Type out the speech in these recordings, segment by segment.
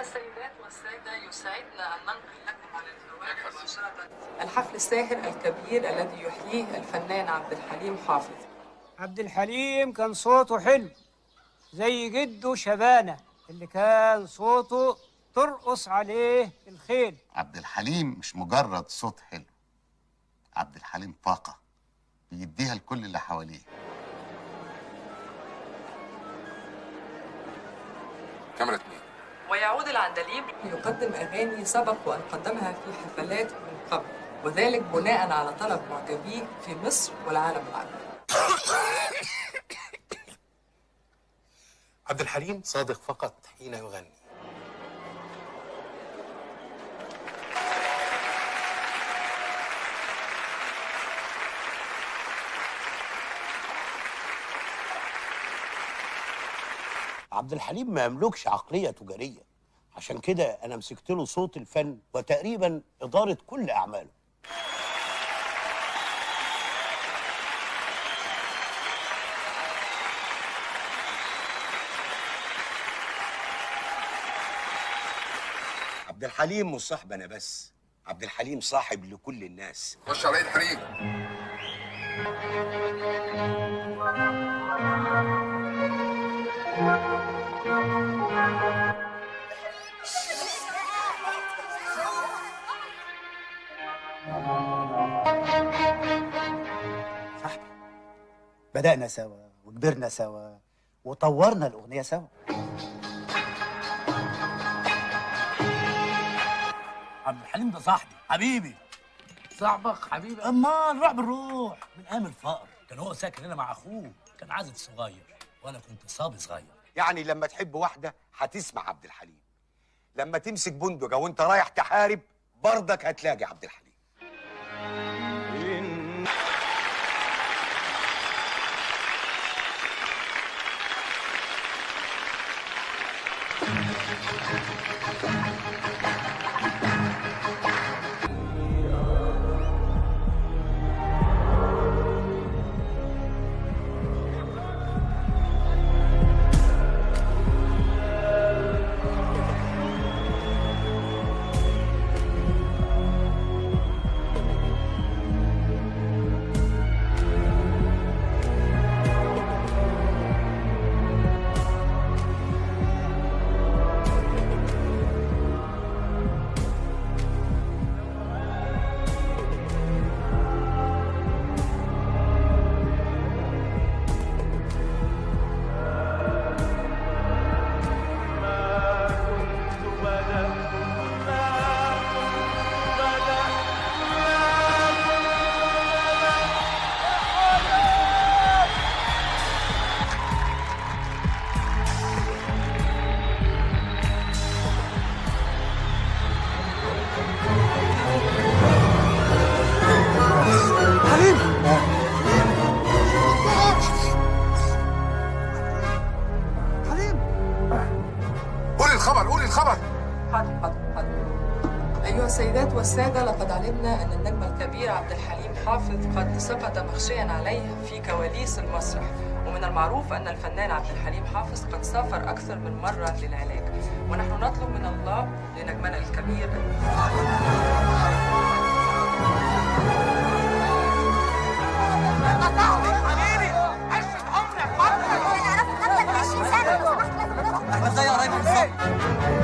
السيدات والسادة، يسعدنا أن ننقل لكم على الهواء مباشرة الحفل الساهر الكبير الذي يحييه الفنان عبد الحليم حافظ. عبد الحليم كان صوته حلو زي جده شبانة اللي كان صوته ترقص عليه الخيل. عبد الحليم مش مجرد صوت حلو، عبد الحليم طاقة بيديها لكل اللي حواليه. كاميرا 2. ويعود العندليب يقدم أغاني سبق وأن قدمها في حفلات من قبل، وذلك بناء على طلب معجبيه في مصر والعالم العربي. عبد الحليم صادق فقط حين يغني. عبد الحليم ما يملكش عقلية تجارية، عشان كده أنا مسكت له صوت الفن وتقريبا إدارة كل أعماله. عبد الحليم مش صاحب أنا بس، عبد الحليم صاحب لكل الناس. خش على الحريم. صاحبي، بدأنا سوا وكبرنا سوا وطورنا الأغنية سوا. عبد الحليم ده صاحبي حبيبي. صاحبك حبيبي؟ امال روح بالروح من ايام الفقر. كان هو ساكن هنا مع اخوه، كان عازب صغير وانا كنت صبي صغير. يعني لما تحب واحدة هتسمع عبد الحليم، لما تمسك بندقة وانت رايح تحارب برضك هتلاقي عبد الحليم. قولي الخبر. حاضر. أيها السيدات والسادة، لقد علمنا أن النجم الكبير عبد الحليم حافظ قد سقط مغشيا عليه في كواليس المسرح، ومن المعروف أن الفنان عبد الحليم حافظ قد سافر أكثر من مرة للعلاج، ونحن نطلب من الله لنجمنا الكبير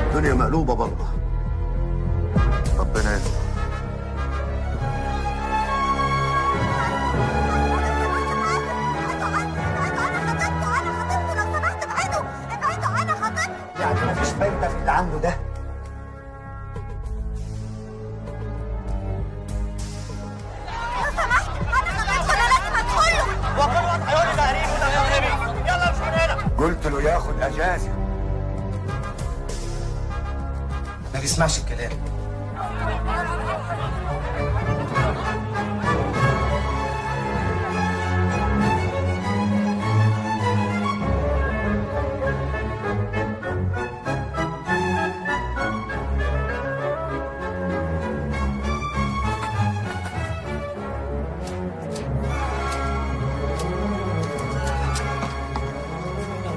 الدنيا مقلوبة بره، ربنا يستر. يعني مفيش فايدة في اللي عنده ده. لو سمحت انا خطيبته، انا لازم ادخله. وكل واحد هيقول لي تقريبا وده يا نبي. يلا مش من هنا. قلت له ياخد اجازة. ما بيسمعش الكلام.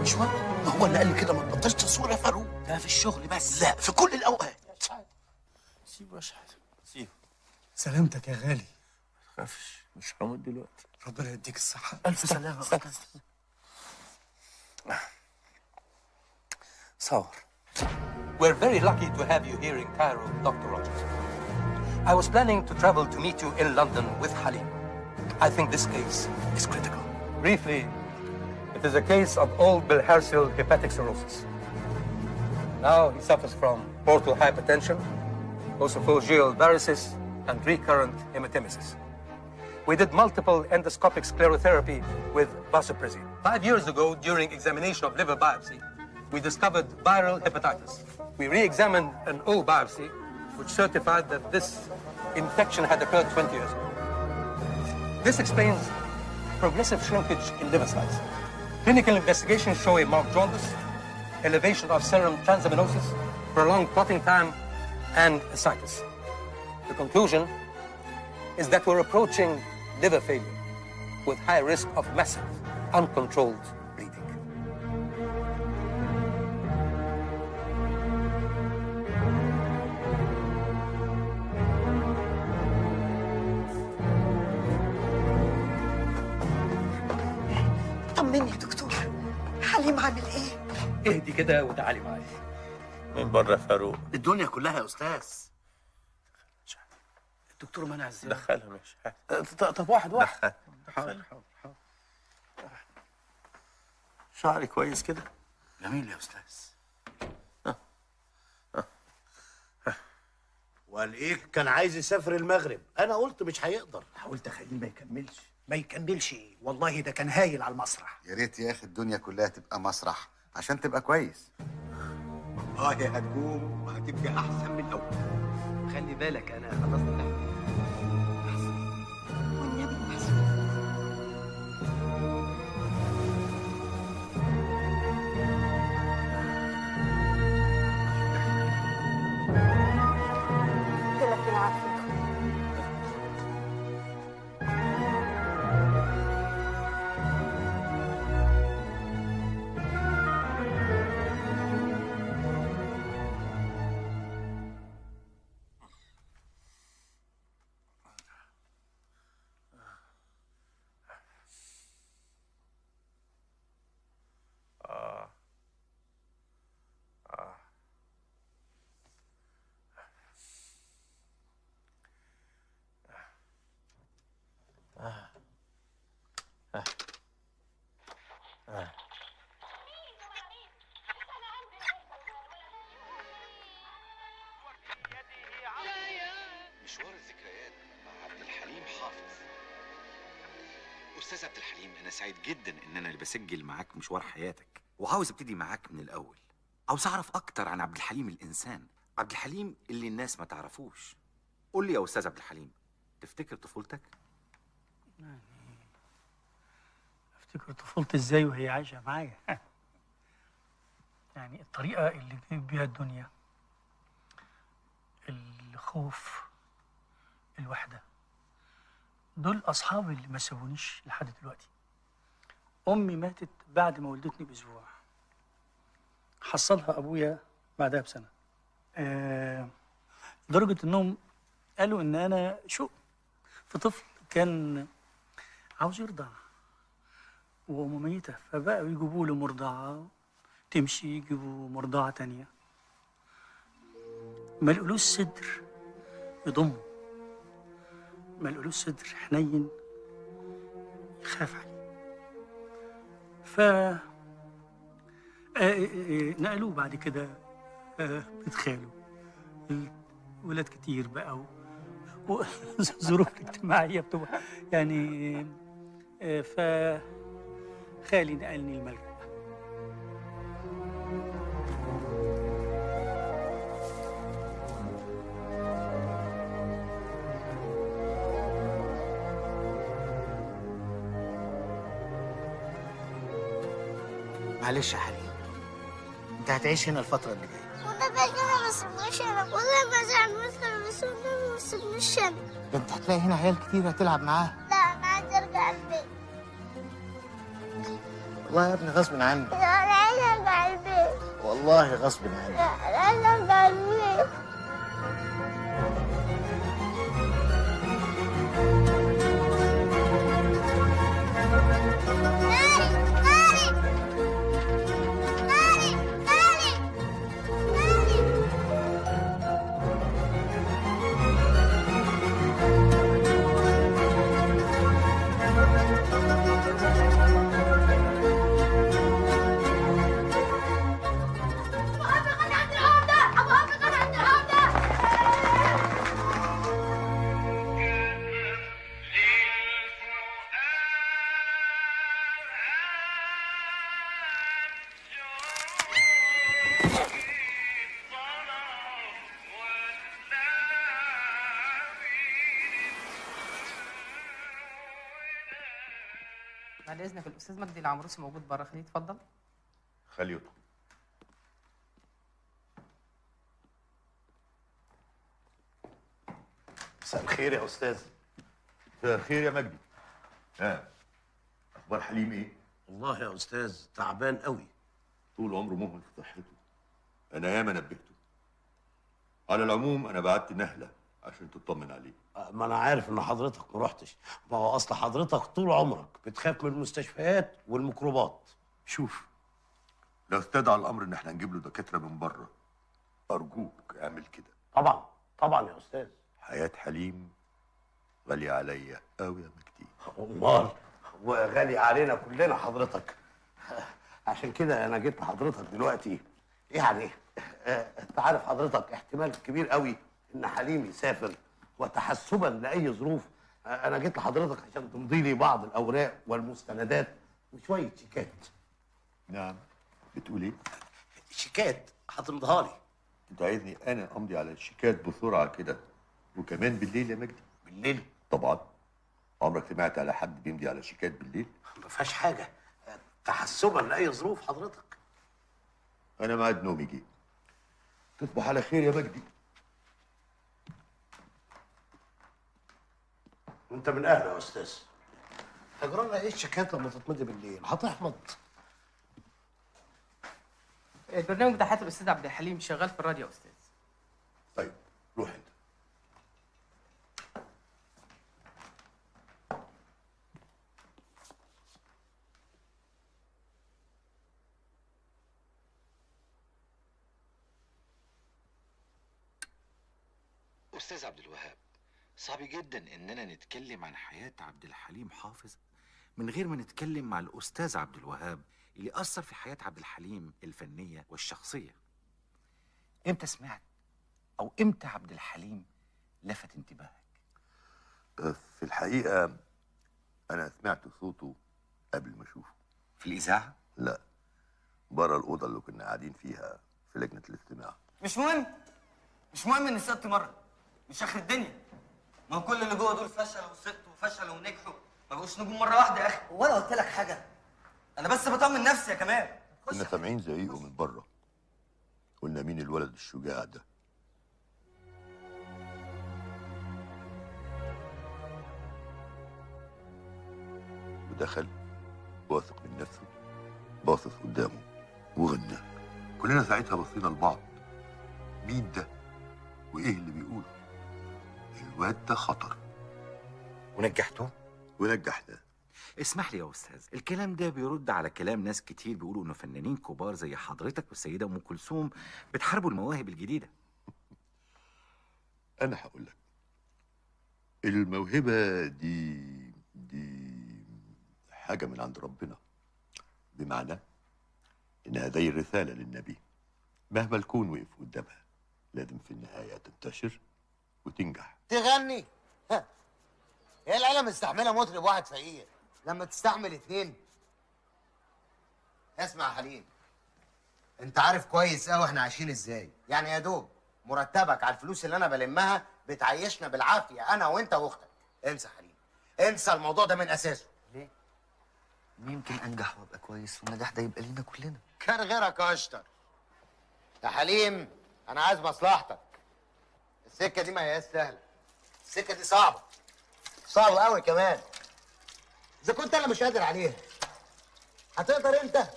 مش هو اللي قال لي كده ما تبطلش تصوير يا فاروق؟ ده في الشغل بس. لا، في كل الاوقات. سيبه يا شحاتة، سيبه. سلامتك يا غالي. ما تخافش، مش هموت دلوقتي. ربنا يديك الصحة. ألف سلامة يا أستاذ. صور. We're very lucky to have you here in Cairo, Dr. Rogers. I was planning to travel to meet you in London with Halim. I think this case is critical. Briefly, it is a case of old bilharzia hepatic cirrhosis. Now he suffers from portal hypertension, esophageal varices, and recurrent hematemesis. We did multiple endoscopic sclerotherapy with vasopressin. 5 years ago, during examination of liver biopsy, we discovered viral hepatitis. We re-examined an old biopsy, which certified that this infection had occurred 20 years ago. This explains progressive shrinkage in liver size. Clinical investigations show a marked jaundice, elevation of serum transaminosis, prolonged clotting time, and ascites. The conclusion is that we're approaching liver failure with high risk of massive, uncontrolled bleeding. طمني يا دكتور، حليم عامل ايه؟ اهدي كده وتعالي معايا. من بره فاروق. الدنيا كلها يا أستاذ. الدكتور منع ازاي؟ دخلها ماشي. طب واحد. حاضر. شعري كويس كده؟ جميل يا أستاذ. وقال ايه كان عايز يسافر المغرب، انا قلت مش هيقدر. حاولت اخليه ما يكملش ايه، والله ده كان هايل على المسرح. يا ريت يا اخي الدنيا كلها تبقى مسرح عشان تبقى كويس. هي هتقوم وهتبقى احسن من الاول. خلي بالك انا خلصت والنبي محسوب. قلت لك العافية. مشوار الذكريات مع عبد الحليم حافظ. أستاذ عبد الحليم، أنا سعيد جدا إن أنا اللي بسجل معاك مشوار حياتك، وعاوز أبتدي معاك من الأول. عاوز أعرف أكتر عن عبد الحليم الإنسان، عبد الحليم اللي الناس ما تعرفوش. قول لي يا أستاذ عبد الحليم، تفتكر طفولتك؟ يعني افتكر طفولتي ازاي وهي عايشه معايا. يعني الطريقه اللي جيت بيها الدنيا، الخوف، الوحده، دول اصحابي اللي ما سابونيش لحد دلوقتي. امي ماتت بعد ما ولدتني باسبوع، حصلها ابويا بعدها بسنه. لدرجه انهم قالوا ان انا في طفل كان عاوز يرضع وامه ميته، فبقوا يجيبوا له مرضعه تمشي، يجيبوا مرضعه تانيه، ما لقولوش صدر يضمه، ما لقولوش صدر حنين يخاف عليه. ف نقلوه بعد كده بيت خاله، ولاد كتير بقى، والظروف الاجتماعيه بتبقى يعني فخالي نقلني الملجأ. معلش يا حليم، انت هتعيش هنا الفترة اللي جاية. وده بقى كده ما سيبناش انا، والله ما زعل مثلا، بس والله ما سيبناش انا. ده انت هتلاقي هنا عيال كتير هتلعب معاها. لا انا عايز ارجع البيت. والله يا ابني غصب عني. لا انا عايز ارجع البيت. والله غصب عني. لا لازم تعملي. بعد اذنك الاستاذ مجدي العمروسي موجود بره، خليه يتفضل. خليه يدخل. مساء الخير يا استاذ. مساء الخير يا مجدي. اخبار حليم ايه؟ والله يا استاذ تعبان قوي. طول عمره مهمل في صحته. انا ياما نبهته. على العموم انا بعت نهله عشان تطمن عليه. ما انا عارف ان حضرتك ما رحتش. ما هو اصل حضرتك طول عمرك بتخاف من المستشفيات والميكروبات. شوف، لو استدعى الامر ان احنا نجيب له دكاتره من بره ارجوك اعمل كده. طبعا طبعا يا استاذ. حياه حليم غاليه عليا قوي يا مجدي. امال وغالي علينا كلنا حضرتك. عشان كده انا جيت لحضرتك دلوقتي. يعني انت عارف حضرتك احتمال كبير قوي ان حليم يسافر، وتحسبا لاي ظروف انا جيت لحضرتك عشان تمضي لي بعض الاوراق والمستندات وشويه شيكات. نعم، بتقول ايه؟ شيكات هتمضيها لي. انت عايزني انا امضي على الشيكات بسرعه كده وكمان بالليل يا مجدي؟ بالليل؟ طبعا. عمرك سمعت على حد بيمضي على شيكات بالليل؟ ما فيهاش حاجه، تحسبا لاي ظروف حضرتك. انا ميعاد نومي جه. تصبح على خير يا مجدي. انت من اهله يا استاذ. هجرى لنا ايه الشيكات لما تتمضي بالليل؟ هتحمض. البرنامج بتاع حياة الاستاذ عبد الحليم شغال في الراديو يا استاذ. طيب روح انت. أستاذ عبد الوهاب، صعب جدا إننا نتكلم عن حياة عبد الحليم حافظ من غير ما نتكلم مع الأستاذ عبد الوهاب اللي أثر في حياة عبد الحليم الفنية والشخصية. إمتى سمعت أو إمتى عبد الحليم لفت انتباهك؟ في الحقيقة أنا سمعت صوته قبل ما أشوفه. في الإذاعة؟ لا، بره الأوضة اللي كنا قاعدين فيها في لجنة الاستماع. مش مهم إن الست مرة، مش آخر الدنيا. ما هو كل اللي جوه دول فشلوا وسقطوا وفشلوا ونجحوا، ما بقوش نجوم مرة واحدة يا أخي. هو أنا قلت لك حاجة؟ أنا بس بطمن نفسي يا كمال. كنا سامعين زعيقه من بره. قلنا مين الولد الشجاع ده؟ ودخل واثق من نفسه، باصص قدامه وغنى. كلنا ساعتها بصينا لبعض، مين ده؟ وايه اللي بيقوله؟ الواد ده خطر. ونجحته؟ ونجحناه. اسمح لي يا أستاذ، الكلام ده بيرد على كلام ناس كتير بيقولوا إنه فنانين كبار زي حضرتك والسيدة أم كلثوم بتحاربوا المواهب الجديدة. أنا هقول لك، الموهبة دي حاجة من عند ربنا، بمعنى إنها زي الرسالة للنبي، مهما الكون وقف قدامها لازم في النهاية تنتشر وتنجح. تغني؟ هي العيلة مستحملة مطرب واحد فقير لما تستحمل اتنين؟ اسمع يا حليم، انت عارف كويس قوي احنا عايشين ازاي. يعني يا دوب مرتبك على الفلوس اللي انا بلمها بتعيشنا بالعافية انا وانت واختك. انسى يا حليم، انسى الموضوع ده من اساسه. ليه؟ يمكن انجح وابقى كويس والنجاح ده يبقى لينا كلنا. كان غيرك اشطر. يا حليم انا عايز مصلحتك. السكة دي ما هياش سهلة، السكة دي صعبة قوي كمان. إذا كنت أنا مش قادر عليها هتقدر أنت؟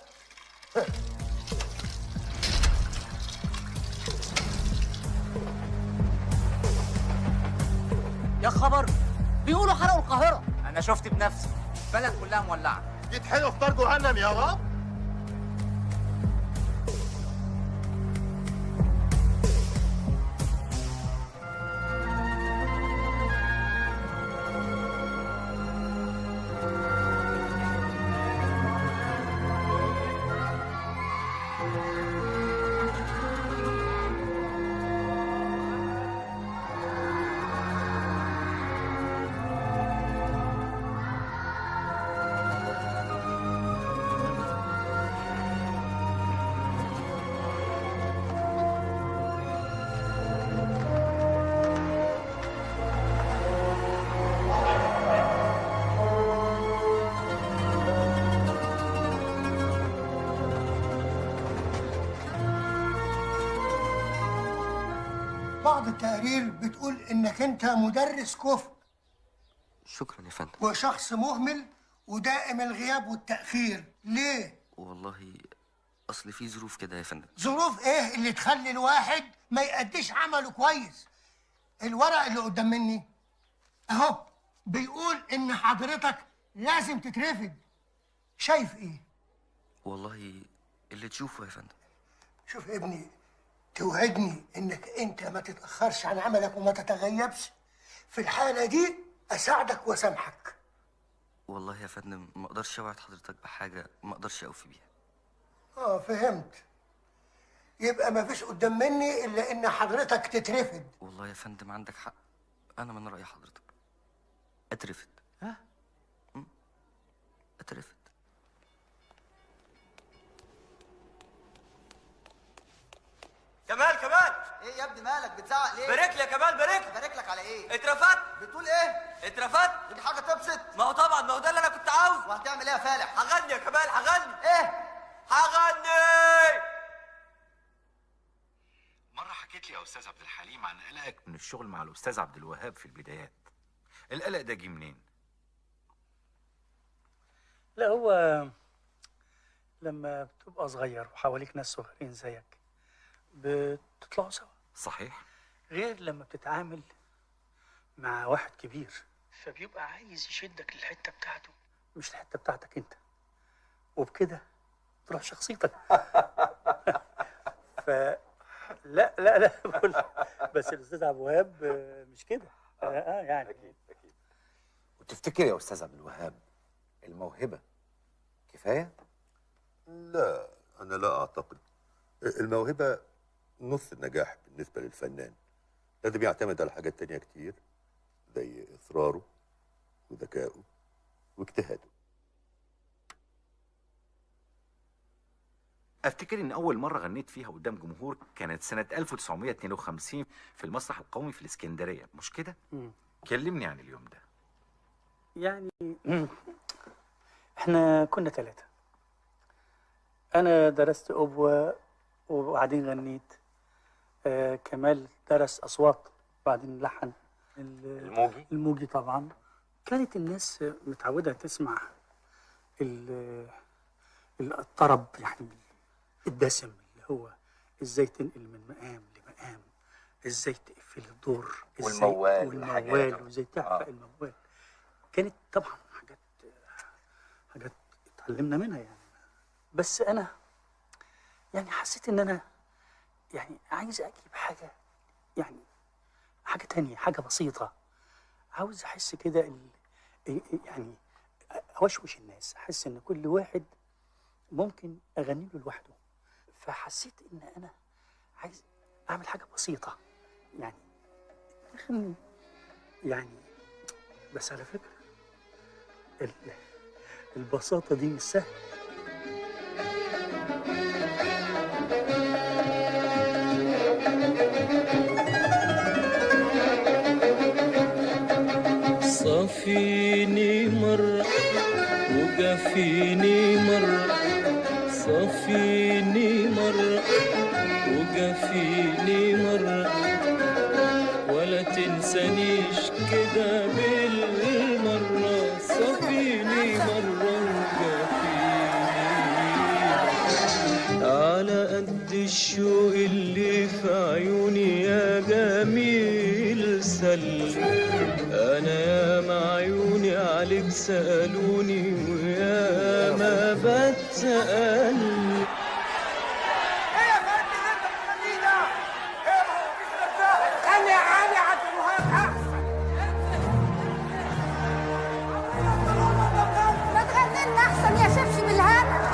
يا خبر، بيقولوا حرقوا القاهره. انا شفت بنفسي، البلد كلها مولعه. يتحلوا في نار جهنم يا رب. بعض التقارير بتقول انك انت مدرس كفء شكرا يا فندم. وشخص مهمل ودائم الغياب والتأخير. ليه؟ والله اصل في ظروف كده يا فندم. ظروف ايه اللي تخلي الواحد ما يأديش عمله كويس؟ الورق اللي قدام مني اهو بيقول ان حضرتك لازم تترفد. شايف ايه؟ والله اللي تشوفه يا فندم. شوف يا ابني، توعدني انك انت ما تتأخرش عن عملك وما تتغيبش. في الحالة دي اساعدك واسامحك. والله يا فندم ما اقدرش اوعد حضرتك بحاجه ما اقدرش اوفي بيها. فهمت. يبقى ما فيش قدام مني الا ان حضرتك تترفد. والله يا فندم عندك حق، انا من راي حضرتك اترفد. اترفد. كمال كمال، ايه يا ابني مالك بتزعق ليه؟ بارك لي يا كمال، بارك لي. بارك لك على ايه؟ اترفدت. بتقول ايه؟ اترفدت. دي حاجه تبسط. ما هو طبعا، ما هو ده اللي انا كنت عاوزه. وهتعمل ايه يا فالح؟ هغني يا كمال، هغني. ايه؟ هغني. مرة حكيت لي يا أستاذ عبد الحليم عن قلقك من الشغل مع الأستاذ عبد الوهاب في البدايات. القلق ده جه منين؟ لا، هو لما بتبقى صغير وحواليك ناس صغيرين زيك بتطلعوا سوا. صحيح. غير لما بتتعامل مع واحد كبير فبيبقى عايز يشدك للحته بتاعته مش الحته بتاعتك انت، وبكده تروح شخصيتك. ف لا لا لا بس الاستاذ عبد الوهاب مش كده. يعني اكيد. وتفتكر يا أستاذ عبد الوهاب الموهبة كفاية؟ لا، أنا لا أعتقد. الموهبة نص النجاح بالنسبة للفنان. لازم يعتمد على حاجات تانية كتير زي إصراره وذكائه واجتهاده. أفتكر إن أول مرة غنيت فيها قدام جمهور كانت سنة 1952 في المسرح القومي في الإسكندرية، مش كده؟ كلمني عن اليوم ده. يعني احنا كنا 3. أنا درست أبوة وبعدين غنيت. كمال درس أصوات وبعدين لحن. الموجي طبعا. كانت الناس متعودة تسمع الطرب، يعني الدسم، اللي هو ازاي تنقل من مقام لمقام، ازاي تقفل الدور، والموال وازاي تعفق الموال. كانت طبعا حاجات اتعلمنا منها يعني. بس انا يعني حسيت ان انا يعني عايز اجيب حاجه، يعني حاجه تانية، حاجه بسيطه. عاوز احس كده يعني اوشوش الناس، احس ان كل واحد ممكن اغني له لوحده. فحسيت ان انا عايز اعمل حاجه بسيطه يعني بس على فكره البساطه دي مش سهله. صافيني مرة وقفيني مرة، صافيني مرة وقفيني مرة، ولا تنسانيش كده بالمرة. صافيني مرة وقفيني على قد الشوق اللي في عيوني يا جميل سل. عليك سألوني ويا ما بتسأل. ايه يا فندم اللي انت بتغنيه ده؟ ايه هو مش مرتاح؟ غني يا علي عبد الوهاب احسن. ما تغني لنا احسن يا شبشب الهنا.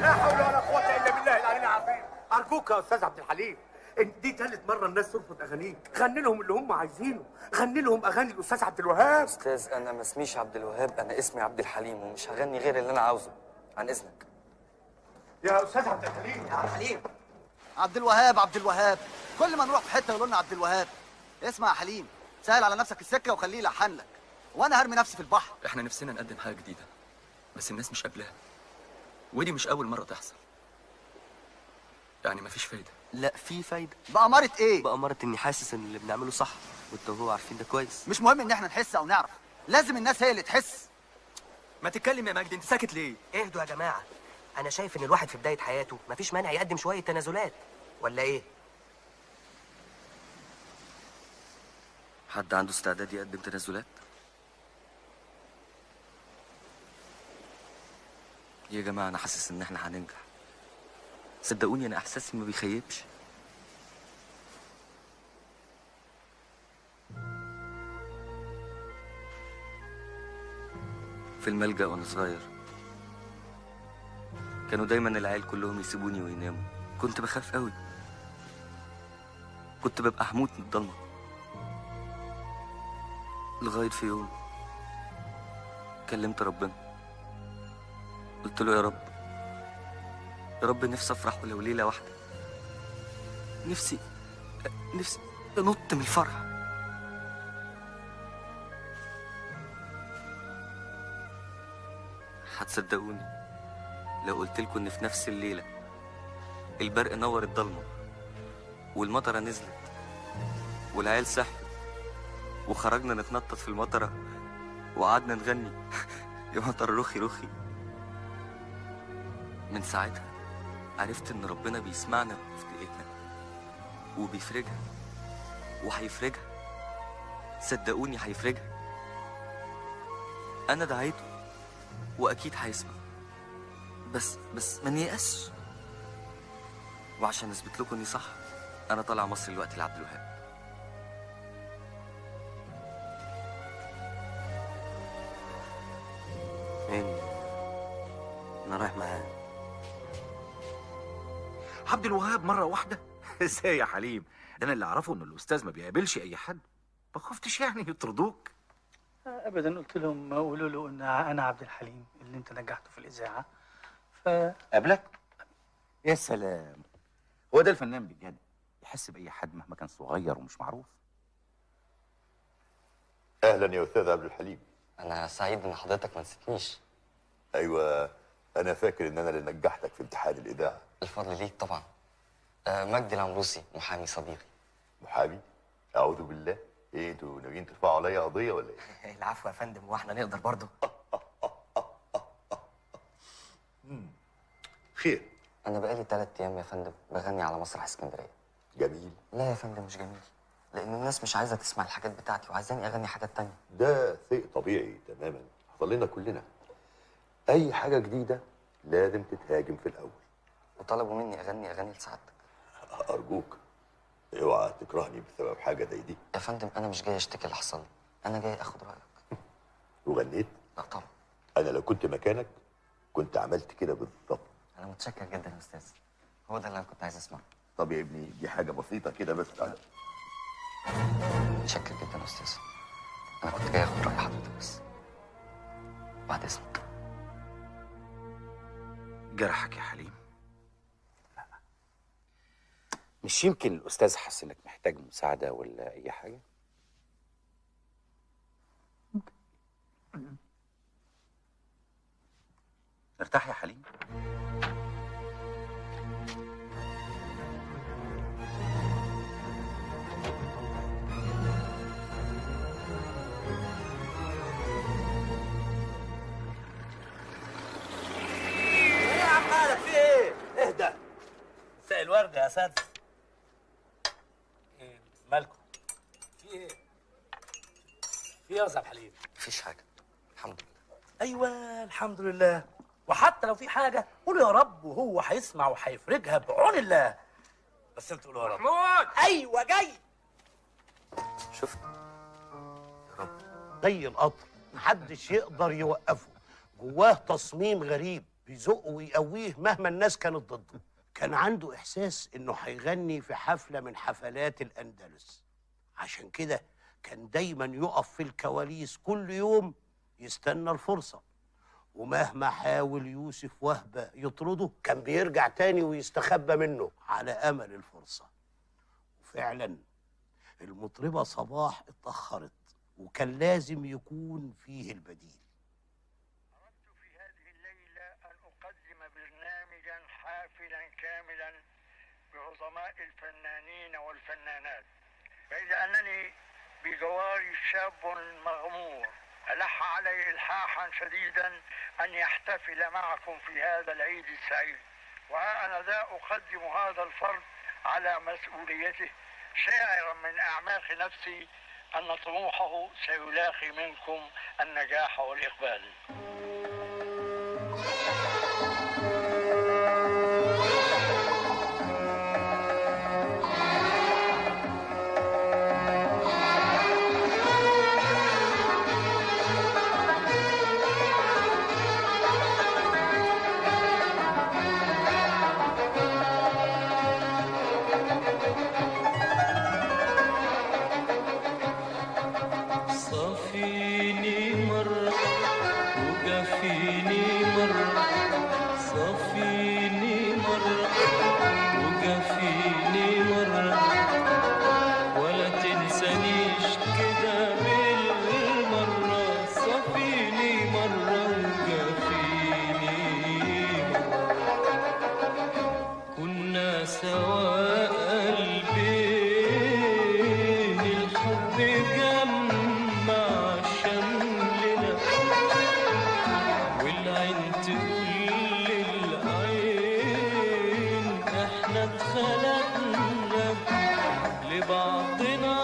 لا حول ولا قوة إلا بالله العلي العظيم. أرجوك يا أستاذ عبد الحليم، إن دي ثالث مرة الناس ترفض أغانيك، غني لهم اللي هم عايزينه، غني لهم أغاني الأستاذ عبد الوهاب. استاذ انا ما اسميش عبد الوهاب، انا اسمي عبد الحليم ومش هغني غير اللي انا عاوزه. عن اذنك يا أستاذ عبد الحليم. يا عبد الحليم. عبد الوهاب عبد الوهاب، كل ما نروح في حته يقولوا لنا عبد الوهاب. اسمع يا حليم، سهل على نفسك السكه وخليه يلحن لك، وانا هرمي نفسي في البحر. احنا نفسنا نقدم حاجه جديده بس الناس مش قابلاها، ودي مش اول مره تحصل. يعني مفيش فايده. لا في فايده. بأمارة ايه؟ بأمارة اني حاسس ان اللي بنعمله صح وانت وهو عارفين ده كويس. مش مهم ان احنا نحس او نعرف، لازم الناس هي اللي تحس. ما تتكلم يا مجدي، انت ساكت ليه؟ اهدوا يا جماعه، انا شايف ان الواحد في بدايه حياته مفيش مانع يقدم شويه تنازلات، ولا ايه؟ حد عنده استعداد يقدم تنازلات؟ يا جماعه انا حاسس ان احنا هننجح. صدقوني انا احساسي ما بيخيبش. في الملجأ وانا صغير كانوا دايما العيال كلهم يسيبوني ويناموا، كنت بخاف قوي، كنت ببقى هموت من الضلمه. لغايه في يوم كلمت ربنا، قلت له يا رب نفسي افرح ولو ليله واحده، نفسي انط من الفرح. هتصدقوني لو قلت لكم ان في نفس الليله البرق نور الضلمه والمطره نزلت والعيال سحبت وخرجنا نتنطط في المطره وقعدنا نغني يا مطر رخي رخي. من ساعتها عرفت ان ربنا بيسمعنا في دقيقتنا وبيفرجها وهيفرجها. صدقوني هيفرجها. انا دعيته واكيد هيسمع، بس ما نيأسش. وعشان اثبت لكم اني صح انا طالع مصر دلوقتي لعبد الوهاب. فين؟ انا رايح معاه. عبد الوهاب مره واحده؟ ازاي يا حليم؟ ده انا اللي اعرفه ان الاستاذ ما بيقابلش اي حد. ما خفتش يعني يطردوك؟ ابدا، قلت لهم قولوا له ان انا عبد الحليم اللي انت نجحته في الاذاعه. قابلك؟ يا سلام، هو ده الفنان بجد، يحس باي حد مهما كان صغير ومش معروف. اهلا يا استاذ عبد الحليم. انا سعيد ان حضرتك ما نسيتنيش. ايوه انا فاكر ان انا اللي نجحتك في امتحان الاذاعه. الفضل ليك طبعا. مجدي العمروسي محامي صديقي. محامي؟ اعوذ بالله، ايه انتوا ناويين ترفعوا عليا قضيه ولا ايه؟ العفو يا فندم، واحنا نقدر برضه. خير. انا بقالي 3 ايام يا فندم بغني على مسرح اسكندريه. جميل. لا يا فندم مش جميل، لان الناس مش عايزه تسمع الحاجات بتاعتي وعايزاني اغني حاجات تانية. ده شيء طبيعي تماما، حصل لنا كلنا. اي حاجه جديده لازم تتهاجم في الاول. وطلبوا مني اغني اغاني لسعادتك. ارجوك اوعى تكرهني بسبب حاجه زي دي. يا فندم انا مش جاي اشتكي اللي حصل لي، انا جاي اخد رايك. وغنيت؟ لا طبعا. انا لو كنت مكانك كنت عملت كده بالظبط. انا متشكر جدا يا استاذ، هو ده اللي انا كنت عايز اسمعه. طب يا ابني دي حاجه بسيطه كده بس. متشكر جدا يا استاذ، انا كنت جاي اخد راي حضرتك بس. بعد اذنك. جرحك يا حليم. لا مش يمكن الاستاذ حس انك محتاج مساعده ولا اي حاجه؟ ارتاح يا حليم. مساء الورد يا اساتذه. ايه مالكم؟ في ايه؟ في ايه يا استاذ حليم؟ مفيش حاجه الحمد لله. ايوه الحمد لله، وحتى لو في حاجه قولوا يا رب وهو هيسمع وهيفرجها بعون الله. بس انتوا قولوا يا رب. محمود ايوه جاي. شفت زي القطر محدش يقدر يوقفه، جواه تصميم غريب بيزقه ويقويه مهما الناس كانت ضده. كان عنده إحساس إنه هيغني في حفلة من حفلات الأندلس، عشان كده كان دايما يقف في الكواليس كل يوم يستنى الفرصة، ومهما حاول يوسف وهبة يطرده كان بيرجع تاني ويستخبى منه على أمل الفرصة. وفعلا المطربة صباح اتأخرت وكان لازم يكون فيه البديل. أردت في هذه الليلة أن أقدم برنامجا حافلا كاملا بعظماء الفنانين والفنانات، فإذا أنني بجواري شاب مغمور ألح علي إلحاحا شديدا أن يحتفل معكم في هذا العيد السعيد، وها أنا ذا أقدم هذا الفرد على مسؤوليته، شاعرا من أعماق نفسي أن طموحه سيلاقي منكم النجاح والإقبال. صافيني مرة وقفيني مرة، صافيني مرة وقفيني مرة، ولا تنسانيش كده بالمرة، صافيني مرة وقفيني مرة، كنا سوا قلبين الحب جمع شملنا، والعين تقول للعين احنا اتخلقنا لبعضنا،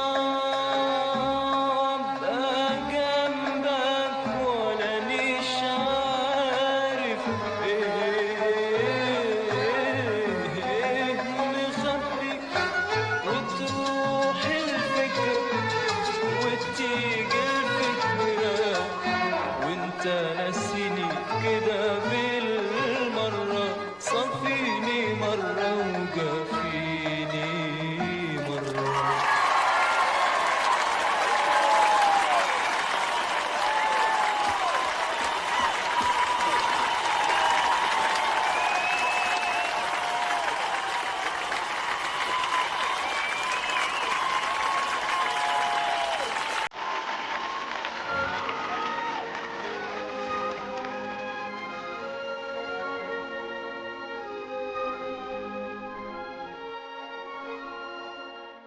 ابقى جنبك ولا مش عارف ايه مخبي، وتروح الفكرة وتيجي الفكرة وانت ناسيني كده بالمرة، صفيني مرة وجافيني مرة.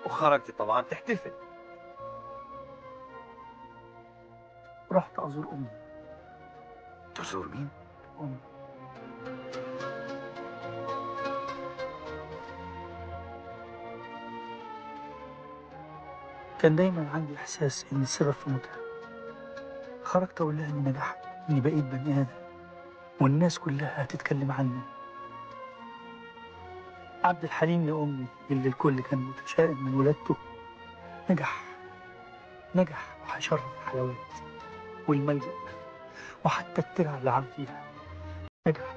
وخرجت طبعا تحتفل. رحت أزور أمي. تزور مين؟ أمي. كان دايما عندي إحساس إني السبب في موتها. خرجت أقول لها إني نجحت، إني بقيت بني آدم، والناس كلها هتتكلم عني. عبد الحليم يا أمي اللي الكل كان متشائم من ولادته نجح وهيشرف الحلوات والملجأ وحتى الترعة اللي عام فيها نجح.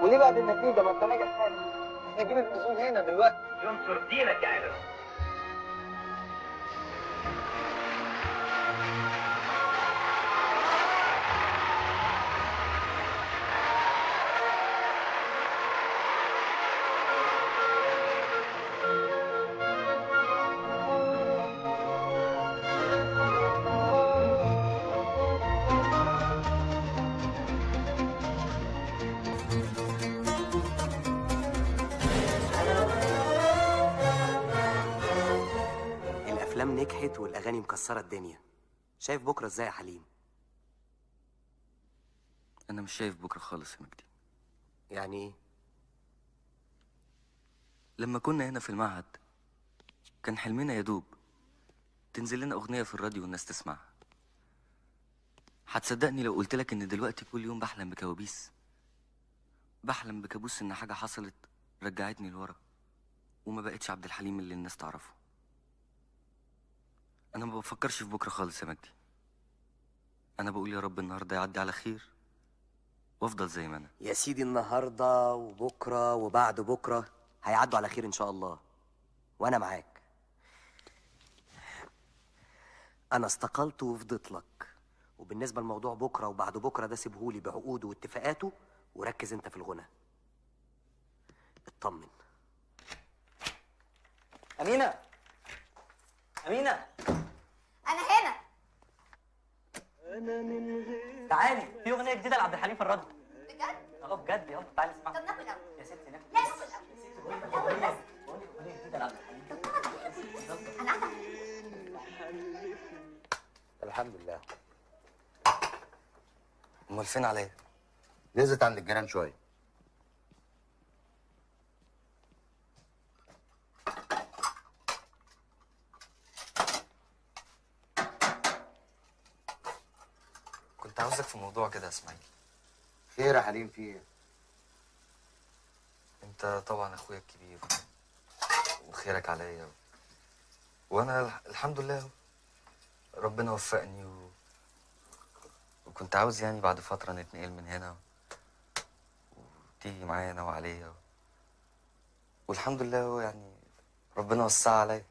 وليه بعد النتيجه؟ ما انت ناجح تاني. نجيب الفصول هنا دلوقتي. ينصر دينك يا عرس. الافلام نجحت والاغاني مكسره الدنيا. شايف بكره ازاي يا حليم؟ انا مش شايف بكره خالص يا مجدي. يعني ايه؟ لما كنا هنا في المعهد كان حلمنا يا دوب تنزل لنا اغنيه في الراديو والناس تسمعها. هتصدقني لو قلت لك ان دلوقتي كل يوم بحلم بكوابيس؟ بحلم بكابوس ان حاجه حصلت رجعتني لورا وما بقتش عبد الحليم اللي الناس تعرفه. انا ما بفكرش في بكره خالص يا مجدي. انا بقول يا رب النهارده يعدي على خير وافضل زي ما انا. يا سيدي النهارده وبكره وبعد بكره هيعدوا على خير ان شاء الله، وانا معاك. انا استقلت وفضيت لك، وبالنسبه لموضوع بكره وبعد بكره ده سيبهولي بعقوده واتفاقاته، وركز انت في الغنى. اطمن. امينه امينه انا هنا. تعالي، في اغنيه جديده لعبد الحليم في الراديو. بجد؟ اه بجد، يلا تعالي اسمعي. طب ناكل الاول. يا ستي ناكل. لا ناكل الاول. الاول بس. اغنيه جديده لعبد الحليم. انا قاعده. الحمد لله. امال فين عليا؟ نزلت عند الجيران شويه. كنت عاوزك في موضوع كده يا اسماعيل. خير يا حليم، في ايه؟ انت طبعا اخويا الكبير وخيرك عليا وانا الحمد لله ربنا وفقني وكنت عاوز يعني بعد فتره نتنقل من هنا وتيجي معايا انا وعليا والحمد لله يعني ربنا وسع عليا.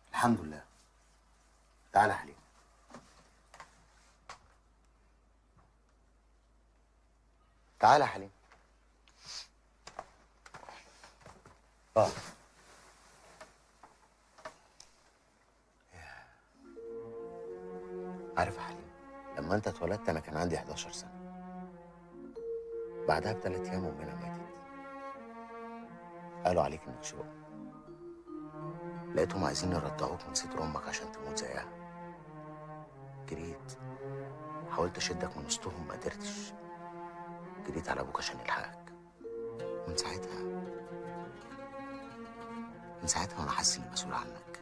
الحمد لله. تعالى يا حليم. تعالى يا حليم. عارف يا حليم، لما انت اتولدت انا كان عندي 11 سنه. بعدها ب3 ايام امنا ماتت. قالوا عليك انك شوق. لقيتهم عايزين يرضعوك من صدر امك عشان تموت زيها. جريت، حاولت اشدك من وسطهم، ما قدرتش. جريت على ابوك عشان يلحقك. من ساعتها وانا حاسس اني مسؤول عنك.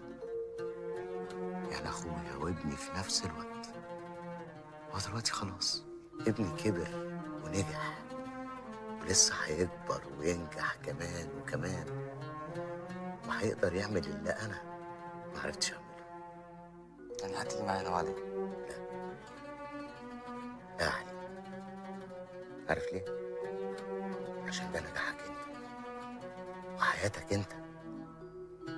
يعني اخويا وابني في نفس الوقت. هو دلوقتي خلاص ابني كبر ونجح، ولسه هيكبر وينجح كمان وكمان، وهيقدر يعمل اللي انا ما عرفتش اعمله. يعني هتيجي معايا لو عليك؟ لا يا حليم. عارف ليه؟ عشان ده نجاحك انت وحياتك انت،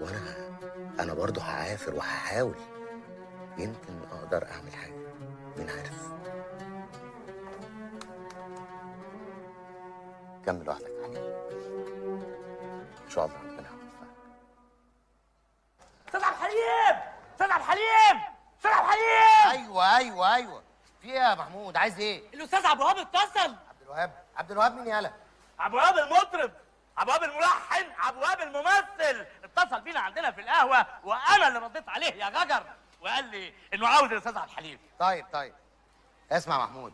وانا برضه هعافر وهحاول. يمكن اقدر اعمل حاجه، مين عارف. كمل وحدك يا حليم، ان شاء الله ربنا يوفقك. استاذ عبد الحليم، استاذ عبد الحليم، استاذ عبد الحليم. ايوه في ايه يا محمود؟ عايز ايه؟ الاستاذ عبد الوهاب اتصل. عبد الوهاب مين يالا؟ عبد الوهاب المطرب، عبد الوهاب الملحن، عبد الوهاب الممثل، اتصل بينا عندنا في القهوه وانا اللي رديت عليه يا غجر، وقال لي انه عاوز الاستاذ عبد الحليم. طيب اسمع محمود،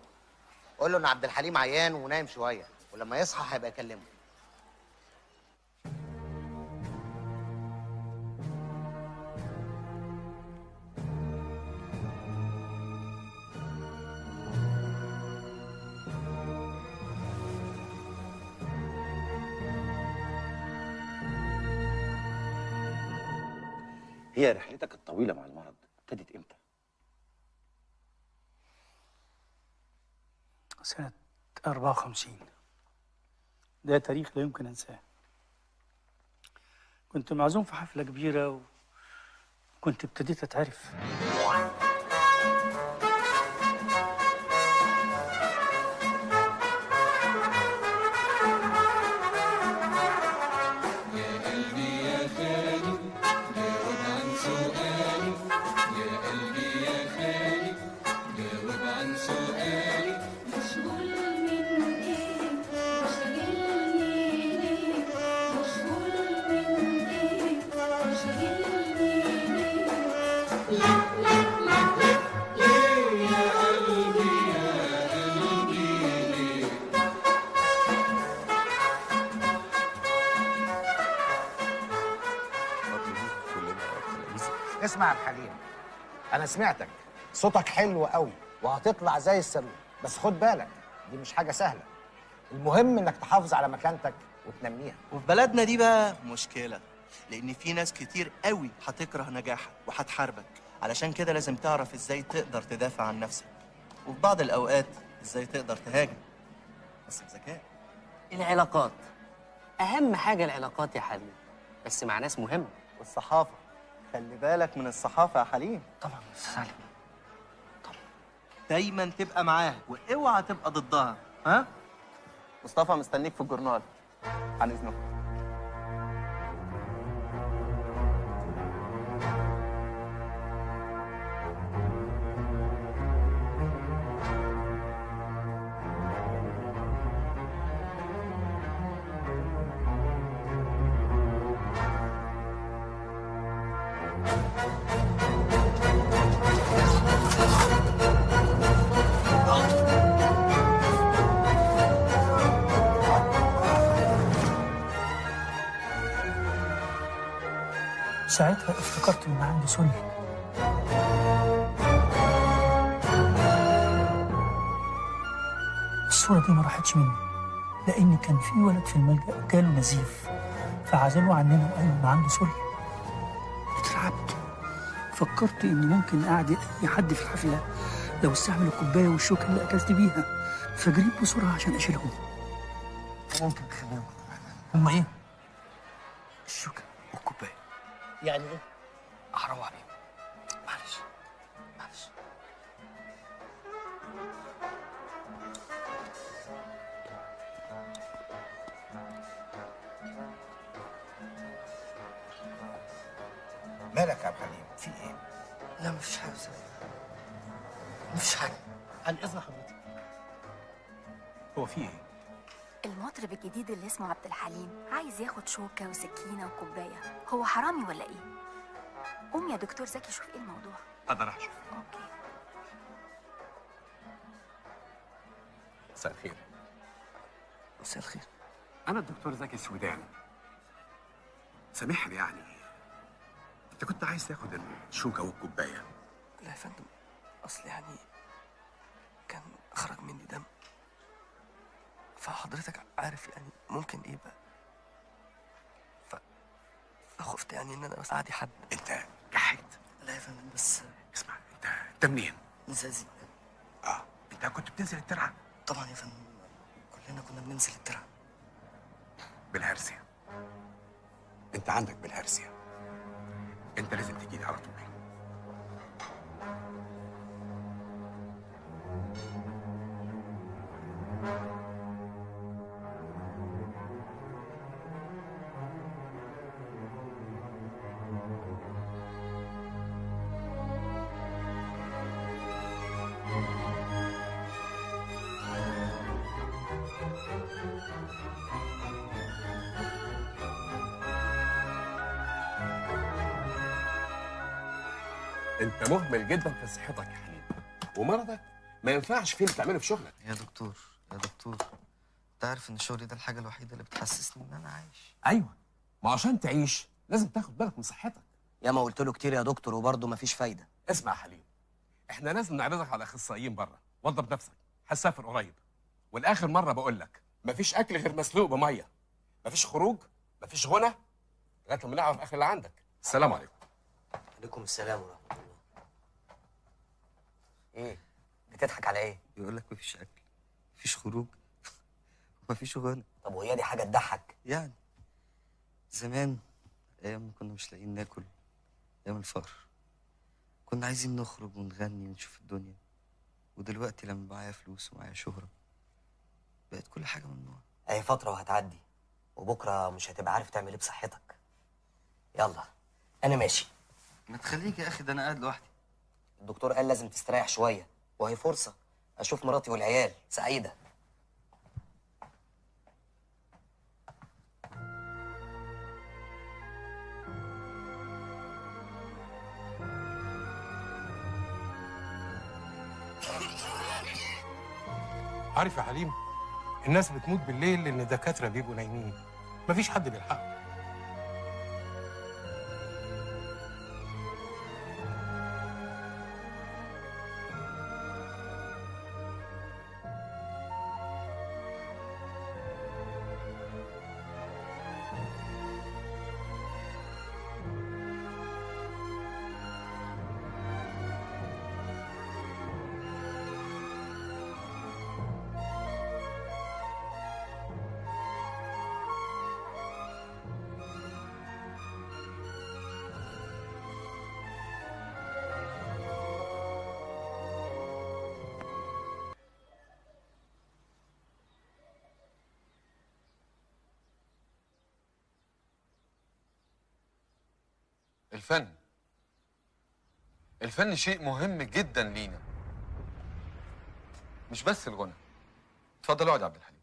قول له ان عبد الحليم عيان ونايم شويه، ولما يصحى هيبقى يكلمه. هي رحلتك الطويلة مع المرض ابتدت امتى؟ سنة 54. ده تاريخ لا يمكن أنساه. كنت معزوم في حفلة كبيرة وكنت ابتديت أتعرف. اسمع يا عبد الحليم، انا سمعتك، صوتك حلو قوي وهتطلع زي الصاروخ، بس خد بالك دي مش حاجه سهله. المهم انك تحافظ على مكانتك وتنميها. وفي بلدنا دي بقى مشكله، لان في ناس كتير قوي هتكره نجاحك وهتحاربك. علشان كده لازم تعرف ازاي تقدر تدافع عن نفسك، وفي بعض الاوقات ازاي تقدر تهاجم، بس بذكاء. العلاقات اهم حاجه، العلاقات يا حليم، بس مع ناس مهمه. والصحافه، خلي بالك من الصحافه يا حليم. طبعا يا استاذ علي، دايما تبقى معاها واوعى تبقى ضدها. ها مصطفى مستنيك في الجورنال. عن اذنكم. ساعتها افتكرت إن عندي سل. الصورة دي ما راحتش مني، لأن كان في ولد في الملجأ جاله نزيف، فعزلوه عننا وقالوا إن عنده سل. اترعبت، فكرت إني ممكن أعدي أي حد في الحفلة لو استعمل الكوباية والشوكة اللي أكلت بيها، فجريت بسرعة عشان أشيلهم. ممكن تخليهم هما إيه؟ الشوكه والكوبايه. يعني إيه؟ هروح بيهم. معلش معلش. مالك يا عبد الحليم؟ في ايه؟ لا مفيش حاجه، مفيش حاجه. عن إذن حضرتك. هو في ايه؟ المطرب الجديد اللي اسمه عبد الحليم عايز ياخد شوكة وسكينة وكوباية، هو حرامي ولا ايه؟ قوم يا دكتور زكي شوف ايه الموضوع. انا راح اشوف. اوكي. مساء الخير. مساء الخير. انا الدكتور زكي السوداني. سامحني يعني، انت كنت عايز تاخد الشوكه والكوبايه. لا يا فندم، اصل يعني كان خرج مني دم، فحضرتك عارف يعني ممكن ايه بقى، فخفت يعني ان انا بس اعدي حد. انت جحيت؟ لا يا فندم، بس اسمع، انت منين؟ من زازي. انت كنت بتنزل الترعه؟ طبعا يا فندم، كلنا كنا بننزل الترعه. بالهرسيا. انت عندك بالهرسيا، انت لازم تجي لي على طول. انت مهمل جدا في صحتك يا حليم، ومرضك ما ينفعش فيه اللي بتعمله في شغلك. يا دكتور يا دكتور، انت عارف ان شغلي ده الحاجه الوحيده اللي بتحسسني ان انا عايش. ايوه، ما عشان تعيش لازم تاخد بالك من صحتك. يا ما قلت له كتير يا دكتور وبرضه مفيش فايده. اسمع يا حليم، احنا لازم نعرضك على اخصائيين بره. وضب نفسك، هتسافر قريب. والاخر مره بقول لك، مفيش اكل غير مسلوق بميه، مفيش خروج، مفيش غنى، لغايه لما نعرف الاخر اللي عندك. السلام عليكم. عليكم السلام ورحمه الله. ايه بتضحك على ايه؟ بيقول لك مفيش اكل، مفيش خروج مفيش غنى. طب وهي دي حاجه تضحك؟ يعني زمان ايام ما كنا مش لاقيين ناكل، ايام الفقر، كنا عايزين نخرج ونغني ونشوف الدنيا. ودلوقتي لما معايا فلوس ومعايا شهرة بقت كل حاجة ممنوعة. اهي فتره وهتعدي، وبكره مش هتبقى عارف تعمل ايه بصحتك. يلا انا ماشي. ما تخليك يا اخي، ده انا قاعد لوحدي. الدكتور قال لازم تستريح شويه، وهي فرصه اشوف مراتي والعيال سعيده. عارف يا حليم، الناس بتموت بالليل لان الدكاتره بيبقوا نايمين، مفيش حد بيلحقهم. الفن شيء مهم جدا لينا، مش بس الغنى. اتفضل اقعد يا عبد الحليم.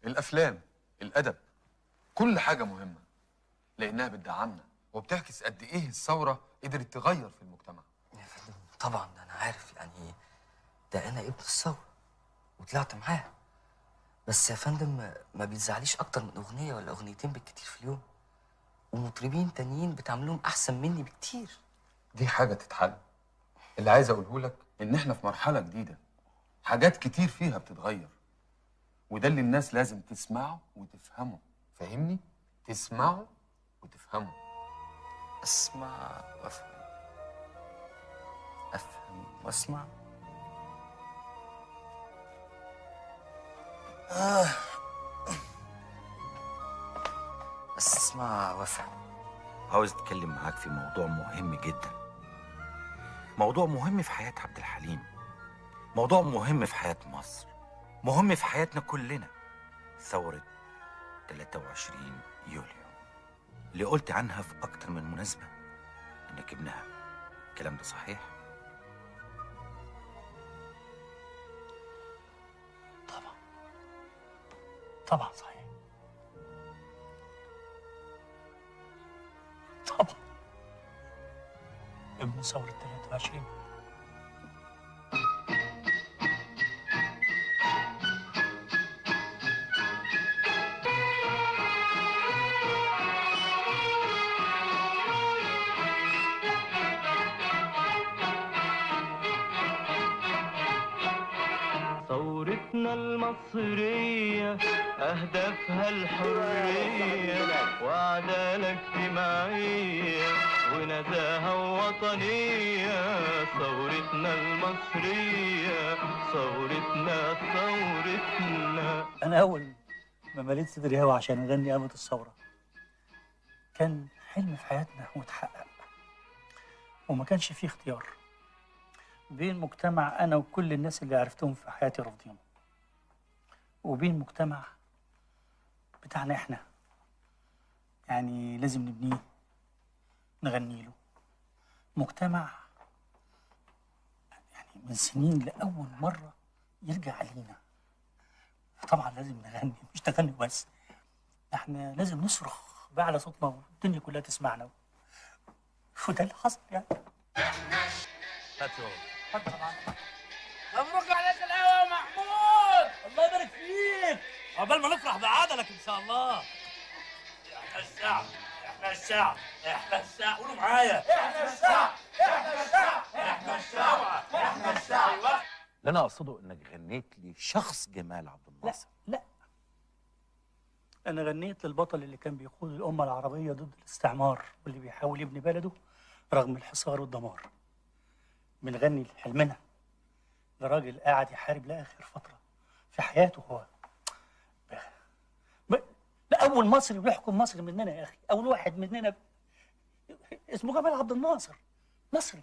الافلام، الادب، كل حاجه مهمه لانها بتدعمنا وبتعكس قد ايه الثوره قدرت تغير في المجتمع. يا فندم طبعا انا عارف، يعني ده انا ابن الثوره وطلعت معاه. بس يا فندم ما بيزعليش اكتر من اغنيه ولا اغنيتين بالكتير في اليوم، ومطربين تانيين بتعملهم احسن مني بكتير. دي حاجه تتحل. اللي عايز اقوله لك ان احنا في مرحله جديده، حاجات كتير فيها بتتغير، وده اللي الناس لازم تسمعه وتفهمه. فاهمني؟ تسمعه وتفهمه. اسمع وافهم، افهم واسمع. بس اسمع وافهم. عاوز اتكلم معاك في موضوع مهم جدا، موضوع مهم في حياة عبد الحليم، موضوع مهم في حياة مصر، مهم في حياتنا كلنا. ثورة 23 يوليو اللي قلت عنها في أكتر من مناسبة إنك ابنها. الكلام ده صحيح؟ طبعا صحيح. طبعا ابن ثورة 23. ثورتنا المصرية أهدافها الحرية وعدالة اجتماعية ونزاهة وطنية. ثورتنا المصرية، ثورتنا. أنا أول ما مليت صدري هوا عشان أغني قامة الثورة كان حلم في حياتنا واتحقق، وما كانش فيه اختيار بين مجتمع أنا وكل الناس اللي عرفتهم في حياتي رافضينه، وبين مجتمع بتاعنا إحنا، يعني لازم نبنيه نغني له. مجتمع يعني من سنين لأول مرة يرجع علينا. طبعا لازم نغني، مش نغني بس، احنا لازم نصرخ بأعلى صوتنا والدنيا كلها تسمعنا، وده اللي حصل يعني. مبروك عليك القهوة يا محمود. الله يبارك فيك، عقبال ما نفرح بعدلك ان شاء الله. احنا الشعب، احنا الشعب، احنا الشعب. قولوا معايا، احنا الشعب، احنا الشعب، احنا الشعب، احنا الشعب. اللي انا اقصده انك غنيت لشخص جمال عبد الناصر. لا، أنا غنيت للبطل اللي كان بيقود الأمة العربية ضد الاستعمار واللي بيحاول يبني بلده رغم الحصار والدمار. بنغني لحلمنا، ده راجل قاعد يحارب لاخر فتره في حياته هو. ده اول مصري بيحكم مصر مننا يا اخي، اول واحد مننا اسمه جمال عبد الناصر، مصري.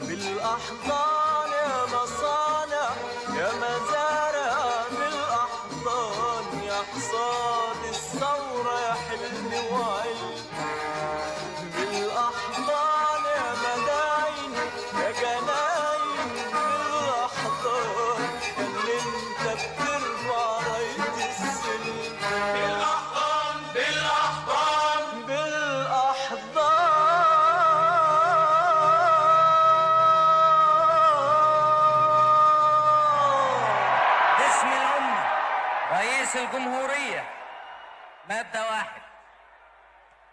بالأحضان يا مصانع يا مزارع، بالأحضان يا حصاد الثورة يا حلم وعلم، بالأحضان يا مداين يا جناين، بالأحضان اللي انت بترفع راية السلم، بالأحضان بالأحضان بالأحضان. باسم الأمة رئيس الجمهورية، مادة 1: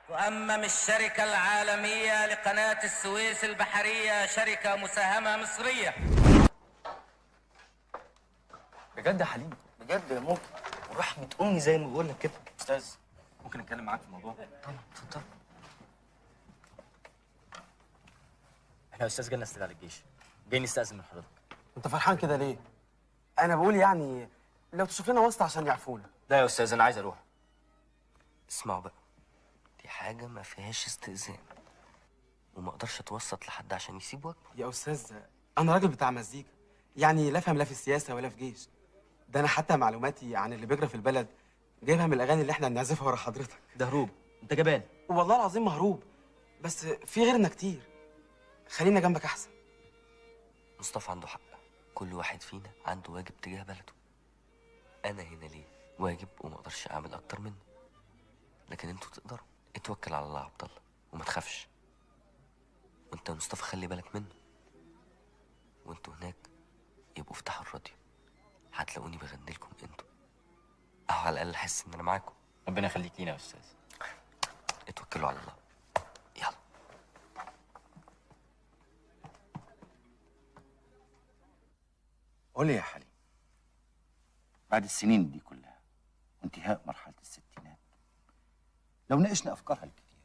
تؤمم الشركة العالمية لقناة السويس البحرية شركة مساهمة مصرية. بجد يا حليم؟ بجد يا ممكن، ورحمة أمي زي ما بقول لك كده. أستاذ ممكن نتكلم معاك في الموضوع؟ طبعا اتفضل. احنا يا استاذ جالنا استدعاء للجيش، جاي نستأذن من حضرتك. أنت فرحان كده ليه؟ أنا بقول يعني لو تشوف لنا واسطة عشان يعفونا. لا يا استاذ انا عايز اروح. اسمعوا بقى، دي حاجة ما فيهاش استئذان، وما اقدرش اتوسط لحد عشان يسيب وجبه. يا أستاذ أنا راجل بتاع مزيكا، يعني لا فهم لا في السياسة ولا في جيش. ده أنا حتى معلوماتي عن اللي بيجرى في البلد جايبها من الأغاني اللي إحنا بنعزفها ورا حضرتك. ده هروب، أنت جبان. والله العظيم مهروب، بس في غيرنا كتير. خلينا جنبك أحسن. مصطفى عنده حق، كل واحد فينا عنده واجب تجاه بلده. انا هنا ليه واجب وما اقدرش اعمل اكتر منه، لكن انتوا تقدروا. اتوكل على الله يا عبد الله وما تخافش، وانت يا مصطفى خلي بالك منه، وانتوا هناك يبقوا افتحوا الراديو، هتلاقوني بغني لكم انتوا، او على الاقل احس ان انا معاكم. ربنا يخليك لينا يا استاذ. اتوكلوا على الله. يلا. قول لي يا حليم، بعد السنين دي كلها وانتهاء مرحلة الستينات، لو ناقشنا أفكارها الكتير،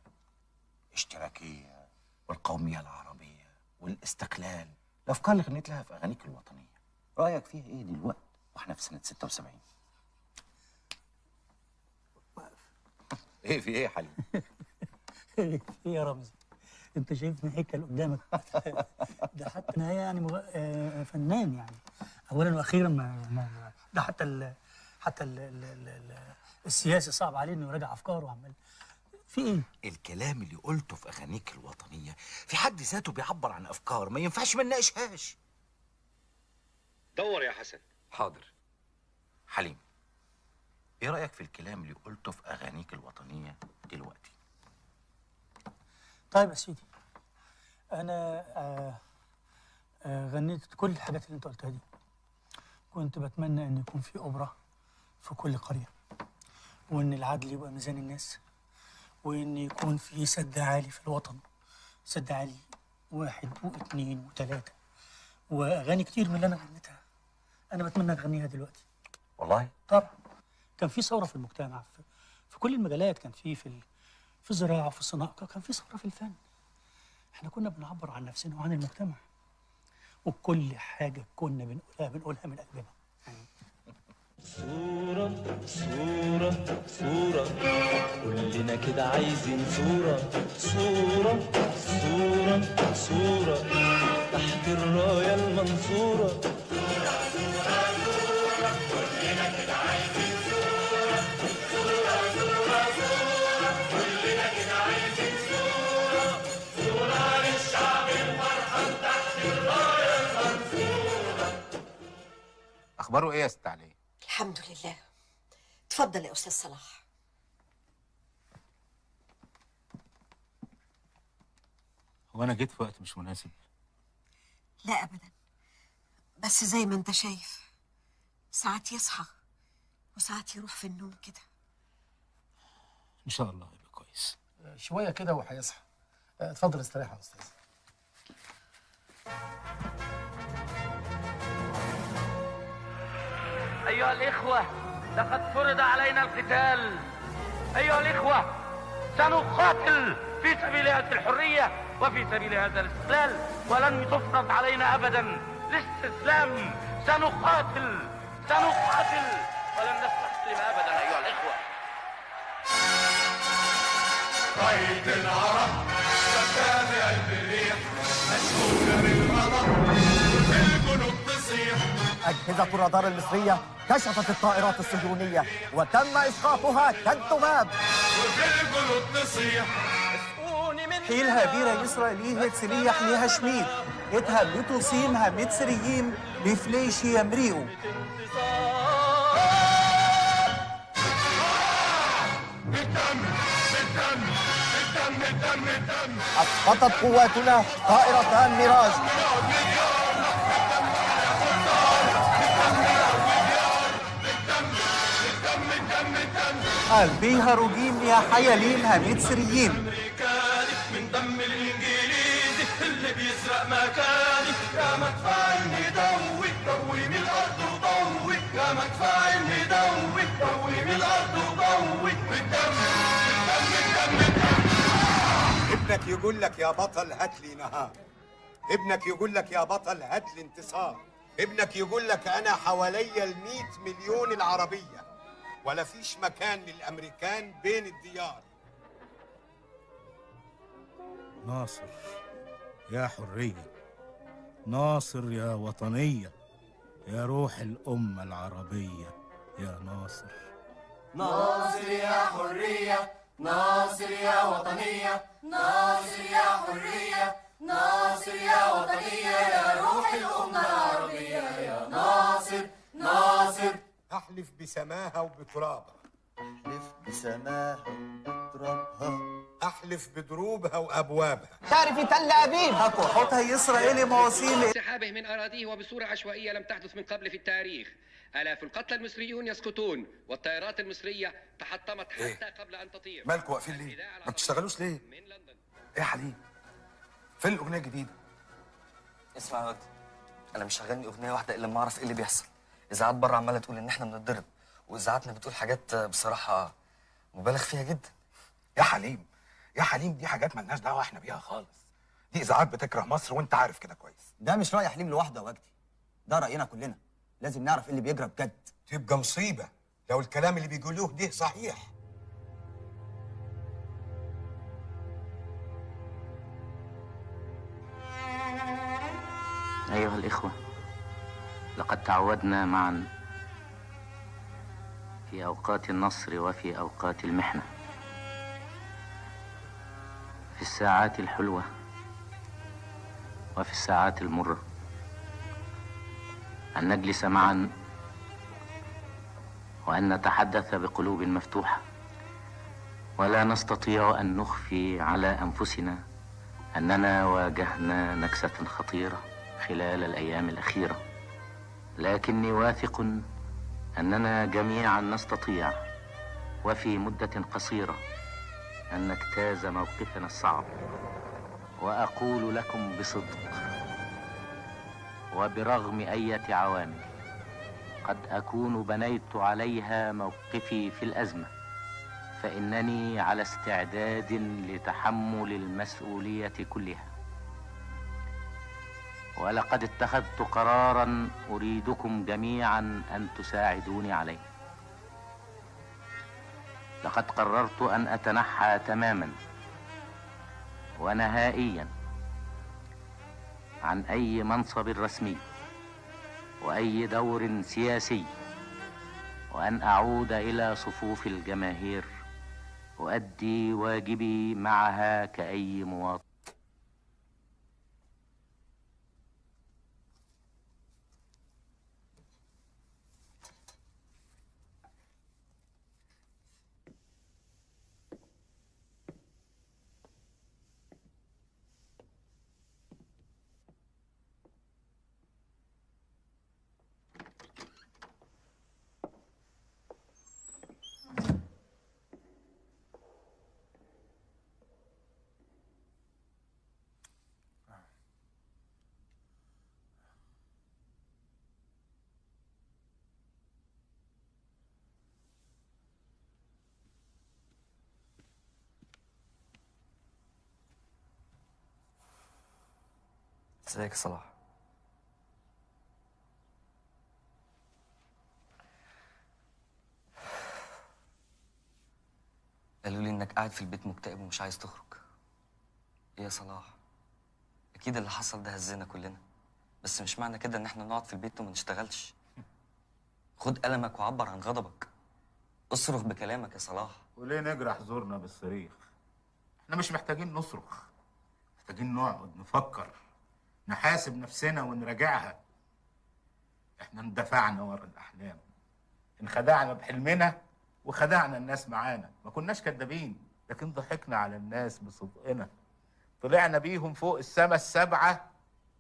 الاشتراكية والقومية العربية والاستقلال، الأفكار اللي غنيت لها في أغانيك الوطنية، رأيك فيها إيه دلوقتي وإحنا في سنة 76؟ إيه في إيه يا حليم؟ ايه يا رمزي؟ انت شايفني هيكل قدامك. ده حتى انا يعني فنان يعني، اولا واخيرا ده حتى السياسي صعب عليه انه يراجع افكاره وعمال في ايه؟ الكلام اللي قلته في أغانيك الوطنية في حد ذاته بيعبر عن أفكار ما ينفعش ما نناقشهاش. دور يا حسن. حاضر. حليم، إيه رأيك في الكلام اللي قلته في أغانيك الوطنية دلوقتي؟ طيب يا سيدي، انا غنيت كل الحاجات اللي انت قلتها دي. كنت بتمنى ان يكون في اوبرا في كل قريه، وان العدل يبقى ميزان الناس، وان يكون في سد عالي في الوطن، سد عالي 1 و2 و3، واغاني كتير من اللي انا غنيتها انا بتمنى اغنيها دلوقتي. والله؟ طبعا. كان في ثوره في المجتمع في كل المجالات، كان في الزراعه وفي الصناعه، كان في ثوره في الفن. احنا كنا بنعبر عن نفسنا وعن المجتمع، وكل حاجه كنا بنقولها من قلبنا. صورة صورة صورة، كلنا كده عايزين صورة صورة صورة صورة، تحت الراية المنصورة. صورة صورة صورة، كلنا كده عايزين صورة صورة صورة صورة، كلنا كده عايزين صورة صورة للشعب الفرحان تحت الراية المنصورة. اخباره ايه يا ست علي؟ الحمد لله. اتفضل يا استاذ صلاح. هو انا جيت في وقت مش مناسب؟ لا ابدا، بس زي ما انت شايف ساعات يصحى وساعات يروح في النوم كده. ان شاء الله يبقى كويس. شويه كده وهيصحى. اتفضل استريح يا استاذ. أيها الإخوة، لقد فرض علينا القتال. أيها الإخوة، سنقاتل في سبيل هذه الحرية وفي سبيل هذا الاستقلال، ولن تفرض علينا أبدا الاستسلام. سنقاتل ولن نستسلم أبدا أيها الإخوة. راية العرب شفافة قلب الريح مشهورة بالغضب وفي الجنوب تصيح. أجهزة الرادار المصرية كشفت الطائرات الصهيونية وتم إسقاطها كالذباب. وفي الجنوب تصيح. حيلها بيرة إسرائيلية هتسلية حميها شميد إتها بتوصيمها متسريين بفليش يمريقوا. أسقطت قواتنا طائرتان ميراج. قلبيها رجيم يا حيالين متسريين. من دم الإنجليزي اللي بيسرق مكاني. يا مدفع المدوي ضوي من الأرض وضوي. يا مدفع المدوي ضوي من الأرض وضوي. بالدم ابنك يقول لك يا بطل هات لي نهار. ابنك يقول لك يا بطل هات لي انتصار. ابنك يقول لك انا حواليا ال100 مليون العربيه ولا فيش مكان للامريكان بين الديار. ناصر يا حريه، ناصر يا وطنيه، يا روح الامه العربيه يا ناصر. ناصر يا حرية، ناصر يا وطنية، ناصر يا حرية، ناصر يا وطنية، يا روح الأمة العربية يا ناصر. ناصر احلف بسماها وبترابها، احلف بسماها وبترابها، احلف بدروبها وابوابها. تعرفي تل أبيب هكو حطها إسرائيلي مواصيل انسحابه من أراضيه وبصورة عشوائية لم تحدث من قبل في التاريخ. آلاف القتلى المصريون يسقطون والطائرات المصرية تحطمت حتى قبل أن تطير. مالكوا واقفين ليه؟ ما بتشتغلوش ليه؟ ايه يا حليم؟ فين الأغنية الجديدة؟ اسمع يا واد، انا مش هغني اغنيه واحده الا لما اعرف ايه اللي بيحصل. اذاعات بره عماله تقول ان احنا بنتضرب، واذاعاتنا بتقول حاجات بصراحه مبالغ فيها جدا. يا حليم يا حليم، دي حاجات مالناش دعوة احنا بيها خالص. دي إذاعات بتكره مصر وأنت عارف كده كويس. ده مش رأي حليم لوحده يا وجدي، ده رأينا كلنا. لازم نعرف ايه اللي بيجرى بجد. تبقى مصيبه لو الكلام اللي بيقولوه ده صحيح. أيها الإخوة، لقد تعودنا معا في أوقات النصر وفي أوقات المحنة، في الساعات الحلوة وفي الساعات المرة، أن نجلس معا وأن نتحدث بقلوب مفتوحة، ولا نستطيع أن نخفي على أنفسنا أننا واجهنا نكسة خطيرة خلال الأيام الأخيرة، لكني واثق أننا جميعا نستطيع وفي مدة قصيرة أن نجتاز موقفنا الصعب. وأقول لكم بصدق وبرغم أية عوامل قد أكون بنيت عليها موقفي في الأزمة، فإنني على استعداد لتحمل المسؤولية كلها. ولقد اتخذت قرارا أريدكم جميعا أن تساعدوني عليه. لقد قررت أن أتنحى تماما ونهائيا عن أي منصب رسمي وأي دور سياسي، وأن أعود إلى صفوف الجماهير أؤدي واجبي معها كأي مواطن. ازيك يا صلاح؟ قالوا لي انك قاعد في البيت مكتئب ومش عايز تخرج. ايه يا صلاح؟ اكيد اللي حصل ده هزنا كلنا، بس مش معنى كده ان احنا نقعد في البيت وما نشتغلش. خد قلمك وعبر عن غضبك، اصرخ بكلامك يا صلاح. وليه نجرح زورنا بالصريخ؟ احنا مش محتاجين نصرخ، محتاجين نقعد نفكر، نحاسب نفسنا ونراجعها. احنا اندفعنا ورا الاحلام، انخدعنا بحلمنا وخدعنا الناس معانا. ما كناش كدابين، لكن ضحكنا على الناس بصدقنا. طلعنا بيهم فوق السما السبعة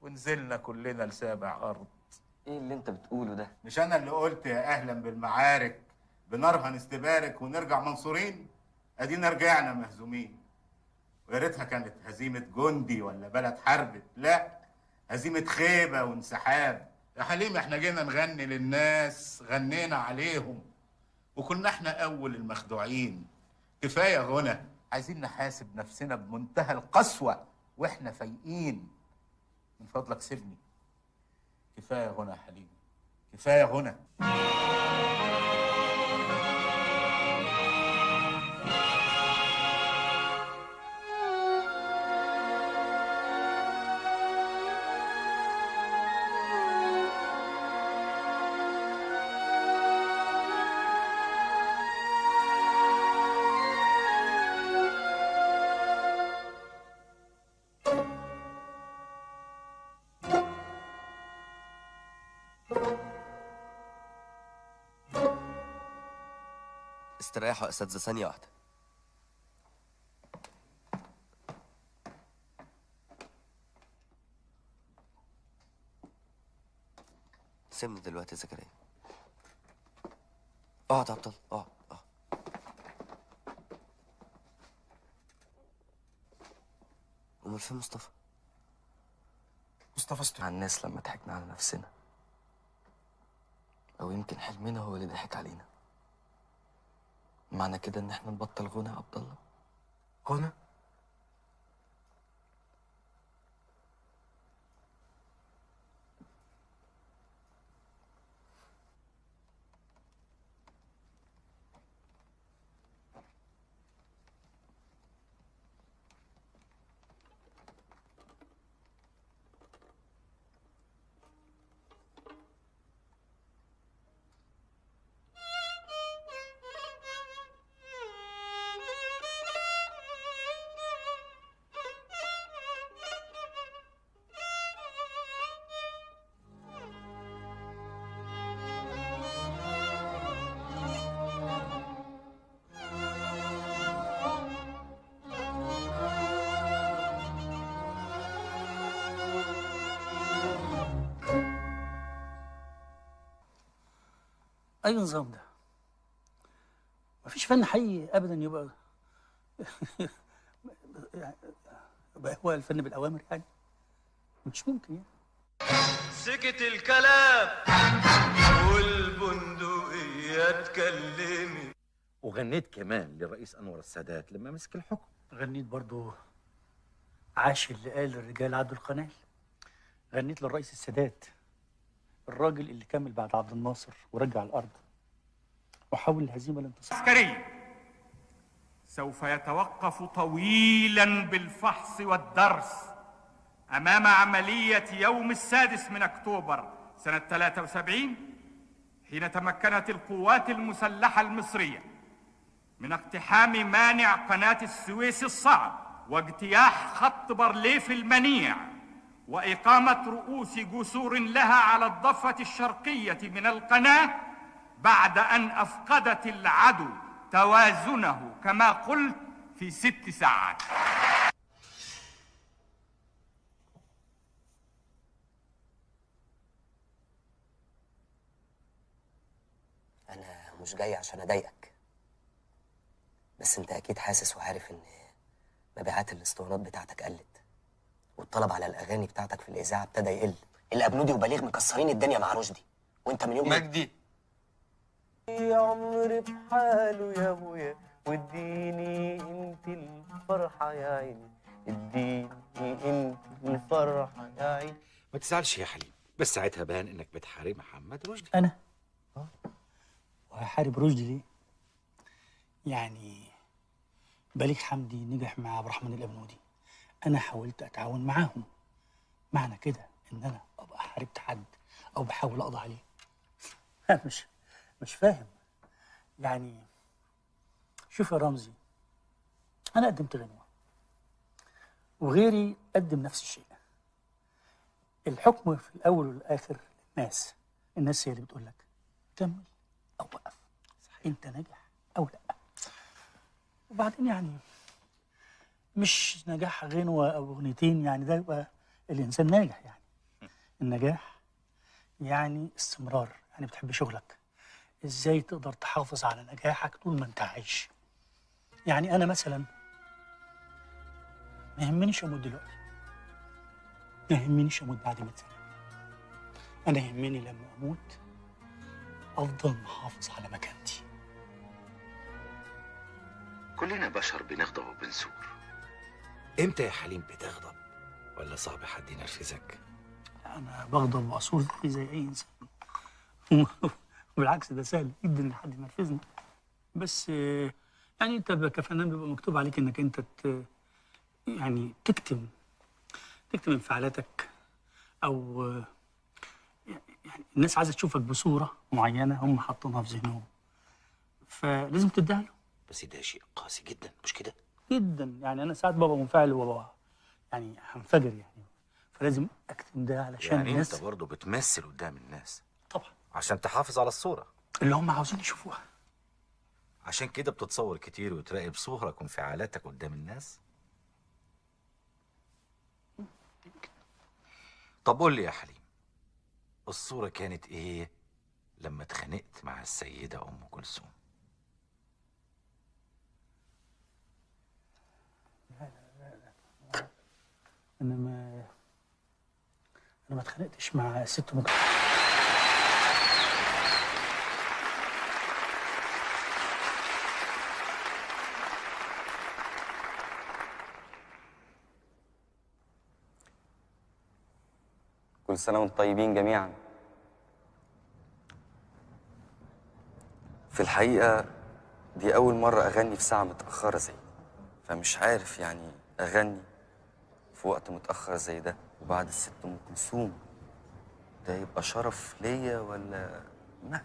ونزلنا كلنا لسابع أرض. ايه اللي انت بتقوله ده؟ مش أنا اللي قلت يا أهلا بالمعارك بنارها نستبارك ونرجع منصورين؟ أدينا رجعنا مهزومين. ويا ريتها كانت هزيمة جندي ولا بلد حربت، لا، هزيمة خيبة وانسحاب. يا حليم احنا جينا نغني للناس، غنينا عليهم وكنا احنا أول المخدوعين. كفاية غنى، عايزين نحاسب نفسنا بمنتهى القسوة واحنا فايقين. من فضلك سيبني، كفاية غنى يا حليم، كفاية غنى. استريحوا يا اساتذه، ثانيه واحده. سيبني دلوقتي يا زكريا. اقعد يا عبد الله، اقعد. امال فين مصطفى؟ مصطفى استوى على الناس لما ضحكنا على نفسنا، او يمكن حلمنا هو اللي ضحك علينا. معنى كده ان احنا نبطل غنى يا عبد الله؟ غنى؟ أي نظام ده؟ مفيش فن حقيقي أبدا يبقى يبقى هو الفن بالأوامر يعني؟ مش ممكن يعني. سكت الكلام والبندقية اتكلمت. وغنيت كمان للرئيس أنور السادات لما مسك الحكم. غنيت برضو عاش اللي قال الرجال عدوا القنال. غنيت للرئيس السادات، الراجل اللي كمل بعد عبد الناصر ورجع الأرض وحول الهزيمة لانتصار. عسكري سوف يتوقف طويلا بالفحص والدرس أمام عملية يوم 6 أكتوبر سنة 73، حين تمكنت القوات المسلحة المصرية من اقتحام مانع قناة السويس الصعب واجتياح خط بارليف المنيع وإقامة رؤوس جسور لها على الضفة الشرقية من القناة، بعد أن أفقدت العدو توازنه كما قلت في 6 ساعات. أنا مش جاي عشان أضايقك، بس أنت أكيد حاسس وعارف إن مبيعات الاسطوانات بتاعتك قلت، والطلب على الأغاني بتاعتك في الإذاعة ابتدى يقل. الأبنودي وبليغ مكسرين الدنيا مع رشدي، وأنت من يوم مجدي يا عمري بحاله يا ابويا، واديني انت الفرحه يا عيني، اديني انت الفرحه يا عيني. ما تزعلش يا حليم، بس ساعتها بان انك بتحارب محمد رشدي. انا وهحارب رشدي ليه؟ يعني بليغ حمدي نجح مع عبد الرحمن الابنودي، انا حاولت اتعاون معاهم، معنى كده ان انا ابقى حاربت حد او بحاول اقضي عليه؟ مش فاهم. يعني شوف يا رمزي، انا قدمت غنوه وغيري قدم نفس الشيء. الحكم في الاول والاخر الناس هي اللي بتقول لك كمل او وقف، انت ناجح او لا. وبعدين يعني مش نجاح غنوه او اغنيتين يعني ده يبقى الانسان ناجح. يعني النجاح يعني استمرار، يعني بتحب شغلك، ازاي تقدر تحافظ على نجاحك طول ما انت عايش. يعني انا مثلا ما يهمنيش اموت دلوقتي، ما يهمنيش اموت بعد 100 سنه، انا يهمني لما اموت افضل محافظ على مكانتي. كلنا بشر بنغضب وبنثور. امتى يا حليم بتغضب؟ ولا صعب حد ينرفزك؟ انا بغضب واثور زي اي انسان بالعكس ده سهل جدا ان حد ينرفزني، بس يعني انت كفنان بيبقى مكتوب عليك انك انت يعني تكتم انفعالاتك، او يعني الناس عايزه تشوفك بصوره معينه هم حاطينها في ذهنهم، فلازم تديها له. بس ده شيء قاسي جدا، مش كده؟ جدا. يعني انا ساعات بابا منفعل وبابا يعني هنفجر، يعني فلازم اكتم ده علشان يعني الناس انت برضه بتمثل قدام الناس طبعا عشان تحافظ على الصوره اللي هم عاوزين يشوفوها. عشان كده بتتصور كتير وتراقب صورك وانفعالاتك قدام الناس. طب قول لي يا حليم، الصورة كانت ايه لما اتخانقت مع السيدة أم كلثوم؟ انا ما اتخانقتش مع ست ام كلثوم. كل سنة وانتم طيبين جميعا. في الحقيقة دي أول مرة أغني في ساعة متأخرة زي دي، فمش عارف يعني أغني في وقت متأخر زي ده وبعد الست أم كلثوم، ده يبقى شرف ليا ولا لا؟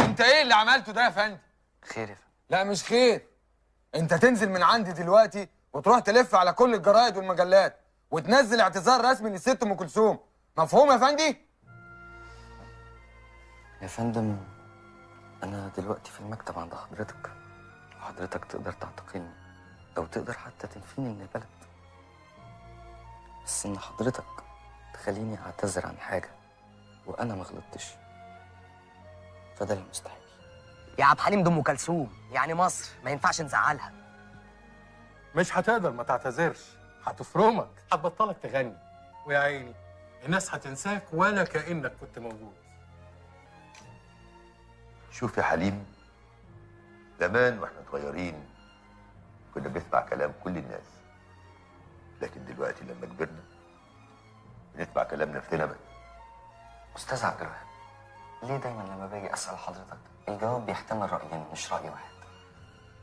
انت ايه اللي عملته ده يا فندم؟ خير يا فندم. لا مش خير، انت تنزل من عندي دلوقتي وتروح تلف على كل الجرايد والمجلات وتنزل اعتذار رسمي للست ام كلثوم، مفهوم يا فندي؟ يا فندم أنا دلوقتي في المكتب عند حضرتك، وحضرتك تقدر تعتقلني أو تقدر حتى تنفيني من البلد، بس إن حضرتك تخليني أعتذر عن حاجة وأنا ما غلطتش فده المستحيل. يا عبد الحليم دي ام كلثوم، يعني مصر ما ينفعش نزعلها. مش هتقدر ما تعتذرش، هتفرمك، هتبطلك تغني، ويا عيني الناس هتنساك ولا كأنك كنت موجود. شوف يا حليم، زمان واحنا صغيرين كنا بنسمع كلام كل الناس، لكن دلوقتي لما كبرنا بنسمع كلام نفسنا بس. أستاذ عبد الوهاب، ليه دايما لما باجي أسأل حضرتك الجواب بيحتمل رأيين مش رأي واحد؟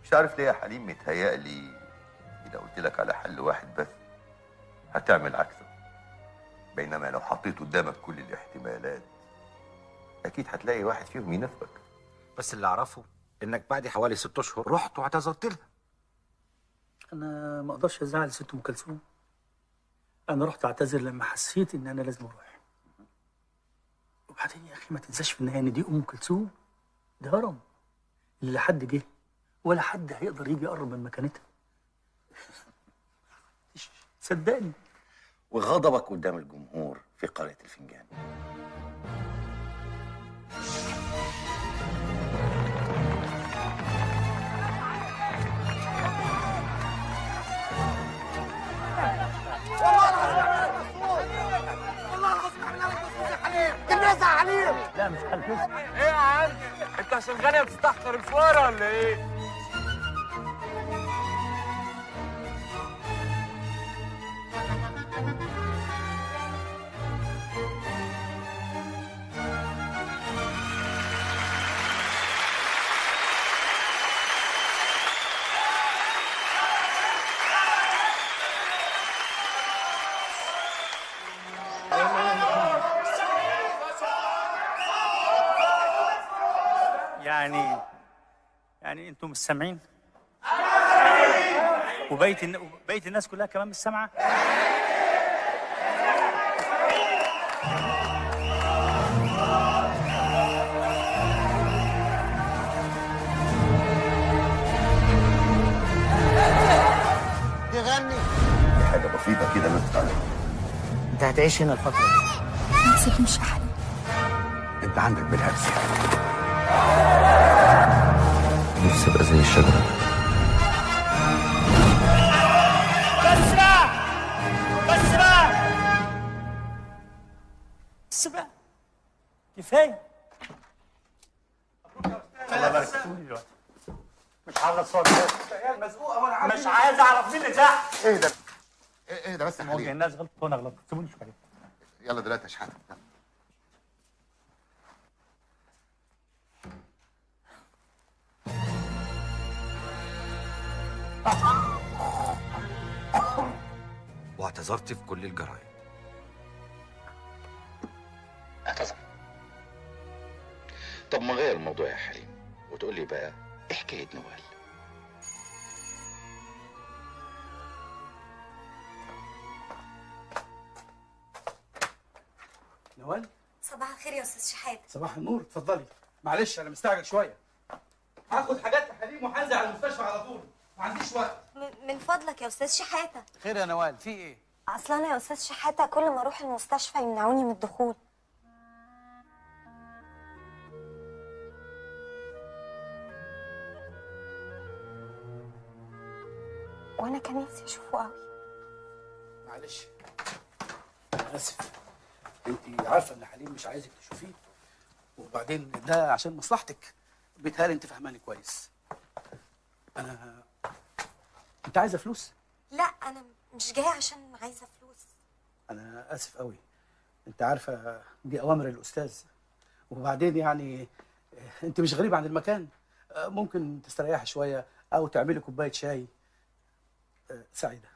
مش عارف ليه يا حليم، متهيألي إذا قلت لك على حل واحد بس هتعمل عكسه، بينما لو حطيت قدامك كل الاحتمالات أكيد هتلاقي واحد فيهم يناسبك. بس اللي أعرفه إنك بعد حوالي 6 أشهر رحت واعتذرت لها. انا ما اقدرش ازعل ست ام كلثوم، انا رحت اعتذر لما حسيت ان انا لازم اروح. وبعدين يا اخي ما تنساش في النهايه ان دي ام كلثوم، ده هرم اللي لا حد جه ولا حد هيقدر يجي يقرب من مكانتها. صدقني. وغضبك قدام الجمهور في قارئة الفنجان. الناس يا حليم. لا مش هلبسها. ايه يا عم؟ انت عشان غني بتستحقر الفوره ولا ايه؟ يعني انتم مش سامعين؟ وبقية الناس كلها كمان مش سامعة؟ تغني دي حاجه بسيطه كده بس تعالى. انت هتعيش هنا الفترة دي. ما تسيبنيش يا حليم. انت عندك بالهرس. نفسي ابقى زي الشجره. بس بقى كفايه. الله يبارك فيك دلوقتي. مش عايز اتصور مش عايز اعرف مين اللي تحت. ايه ده؟ ايه ده بس يا موجه حليم؟ الناس غلطت وانا غلطت، سيبوني شويه. يلا دلوقتي يا شحاته. واعتذرت في كل الجرايد. اعتذر. طب ما غير الموضوع يا حليم وتقول لي بقى ايه حكايه نوال؟ نوال، صباح الخير يا استاذ شحاته. صباح النور، اتفضلي. معلش انا مستعجل شويه. هاخد حاجات يا حليم وهنزل على المستشفى على طول، ما عنديش وقت. من فضلك يا استاذ شحاته. خير يا نوال، في ايه؟ اصل انا يا استاذ شحاته كل ما اروح المستشفى يمنعوني من الدخول. وانا كان نفسي اشوفه قوي. معلش انا اسف، انت عارفه ان حليم مش عايزك تشوفيه، وبعدين ده عشان مصلحتك. بيتهيألي انت فهماني كويس. انت عايزه فلوس؟ لا انا مش جايه عشان عايزه فلوس. انا اسف قوي، انت عارفه دي اوامر الاستاذ، وبعدين يعني انت مش غريب عن المكان، ممكن تستريحي شويه او تعملي كوبايه شاي. سعيده.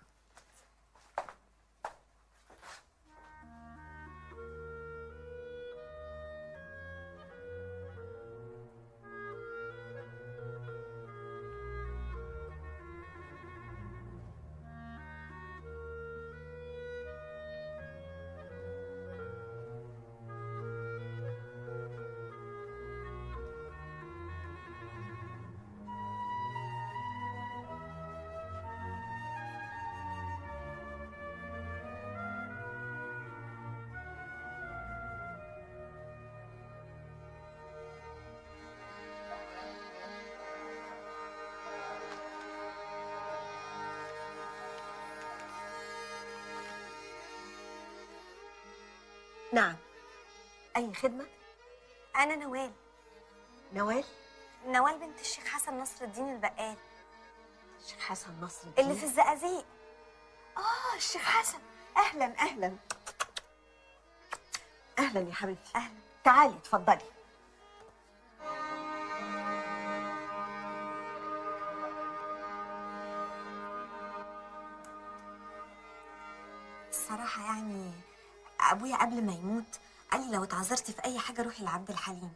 نعم. أي خدمة؟ أنا نوال. نوال؟ نوال بنت الشيخ حسن نصر الدين البقال. الشيخ حسن نصر الدين؟ اللي في الزقازيق. الشيخ حسن. أهلا أهلا. أهلا يا حبيبتي. أهلا. تعالي اتفضلي. الصراحة يعني أبويا قبل ما يموت قال لي لو اتعذرتي في أي حاجة روحي لعبد الحليم.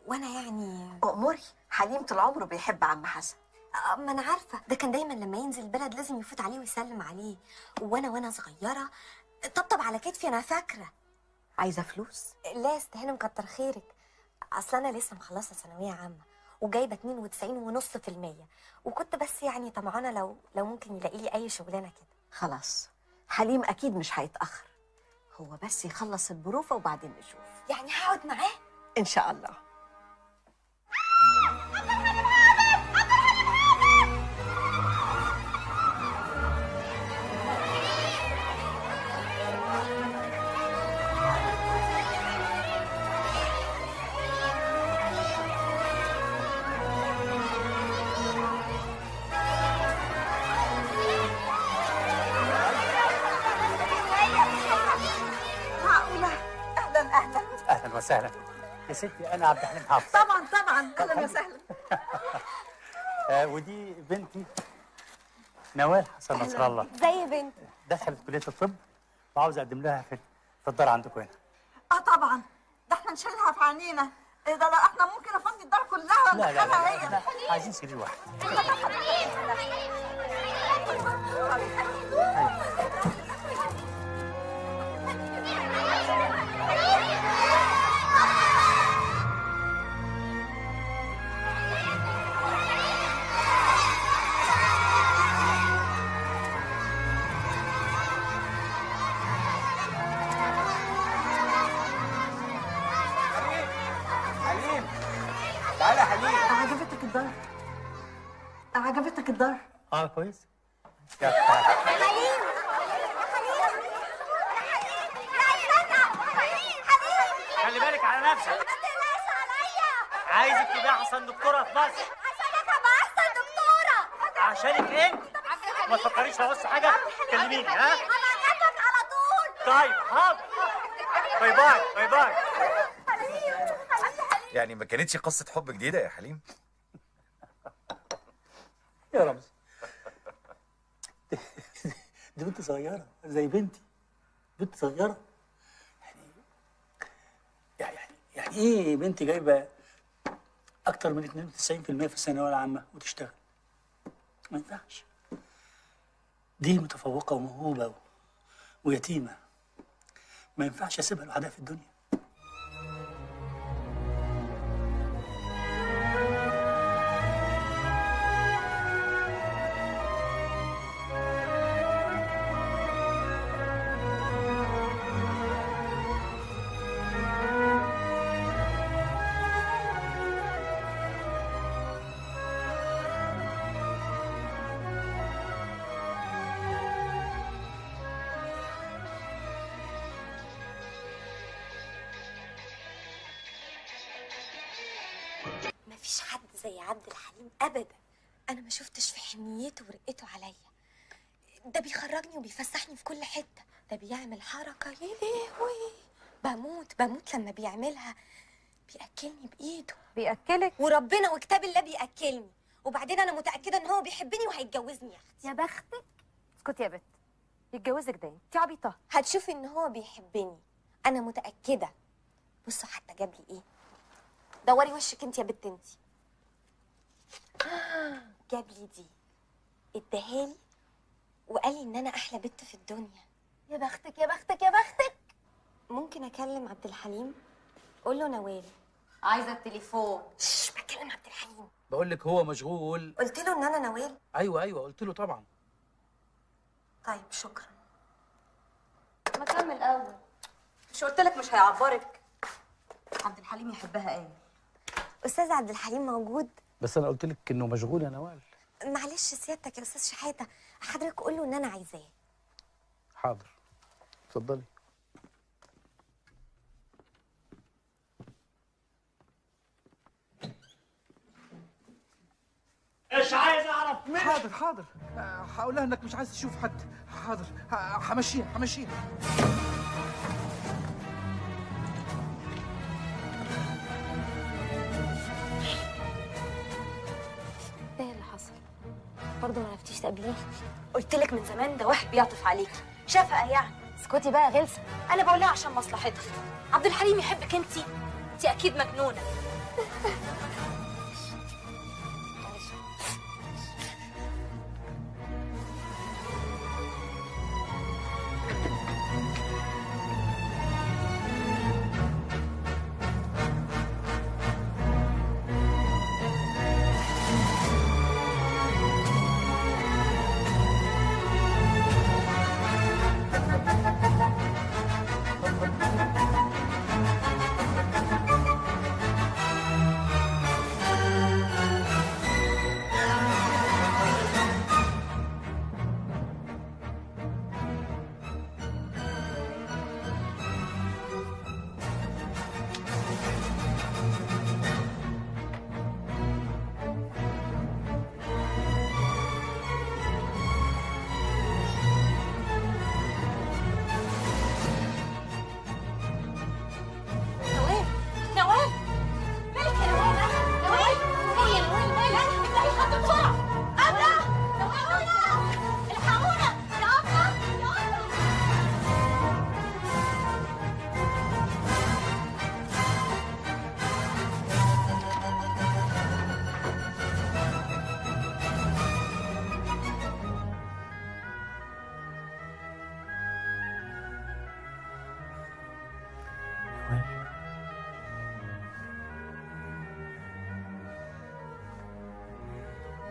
وأنا يعني أموري. حليم طول عمره بيحب عم حسن. ما أنا عارفة، ده كان دايما لما ينزل البلد لازم يفوت عليه ويسلم عليه. وأنا صغيرة طبطب على كتفي. أنا فاكرة. عايزة فلوس؟ لا يا ست هانم كتر خيرك. أصل أنا لسه مخلصة ثانوية عامة وجايبة 92.5%، وكنت بس يعني طمعانة لو ممكن يلاقي لي أي شغلانة كده. خلاص، حليم أكيد مش هيتأخر، هو بس يخلص البروفة وبعدين نشوف. يعني هقعد معاه؟ إن شاء الله. اهلا وسهلا يا ستي، انا عبد الحليم حافظ. طبعا اهلا وسهلا. ودي بنتي نوال حسن نصر الله. زي بنتي. دخلت كليه الطب وعاوز اقدم لها في الدار عندكم هنا. طبعا، ده احنا نشيلها في عينينا. ايه ده؟ لا احنا ممكن افضي الدار كلها لا لا لا, وندخلها لا, هي. لا. عايزين سرير واحد. تعالى يا حليم. عجبتك الدار؟ عجبتك الدار؟ كويس. خلي بالك على نفسك. ما تقلقش عليا. عايزك تبقى احسن دكتوره في مصر. عشانك ابقى احسن دكتوره. عشانك انت. ما تفكريش لو بص حاجه كلميني ها. انا هجيبك على طول. طيب حاضر. باي باي باي باي. يعني ما كانتش قصة حب جديدة يا حليم؟ يا رمزي دي بنت صغيرة زي بنتي، بنت صغيرة. يعني ايه بنتي جايبة أكتر من 92% في الثانوية العامة وتشتغل؟ ما ينفعش. دي متفوقة وموهوبة ويتيمة، ما ينفعش أسيبها لوحدها في الدنيا. مفيش حد زي عبد الحليم ابدا. انا ما شفتش في حنيته ورقته عليا. ده بيخرجني وبيفسحني في كل حته. ده بيعمل حركه يا لهوي، بموت لما بيعملها. بياكلني بايده. بياكلك؟ وربنا وكتاب الله بياكلني. وبعدين انا متاكده ان هو بيحبني وهيتجوزني يا اختي. يا بختك. اسكتي يا بت، يتجوزك ده انت عبيطه. هتشوفي ان هو بيحبني، انا متاكده. بصوا حتى جاب لي ايه. دوري وشك انت يا بت انت. جاب لي دي، اداهالي وقال لي ان انا احلى بنت في الدنيا. يا بختك يا بختك يا بختك. ممكن اكلم عبد الحليم؟ قول له نوال عايزه التليفون. بكلم عبد الحليم. بقول لك هو مشغول. قلت له ان انا نوال. ايوه قلت له طبعا. طيب شكرا. ما كمل اول. مش قلت لك مش هيعبرك؟ عبد الحليم يحبها ايه؟ استاذ عبد الحليم موجود؟ بس انا قلت لك انه مشغول يا نوال. معلش سيادتك يا استاذ شحاته، حضرتك قول له ان انا عايزاه. حاضر، اتفضلي. ايش عايز اعرف منك؟ حاضر هقول لها انك مش عايز تشوف حد. حاضر همشيها. ايه اللي حصل؟ برضه ما عرفتيش تقابليه؟ قلت لك من زمان ده واحد بيعطف عليكي. شفقه يعني. اسكتي بقى غلسه. انا بقول لها عشان مصلحتها. عبد الحليم يحبك انت اكيد مجنونه.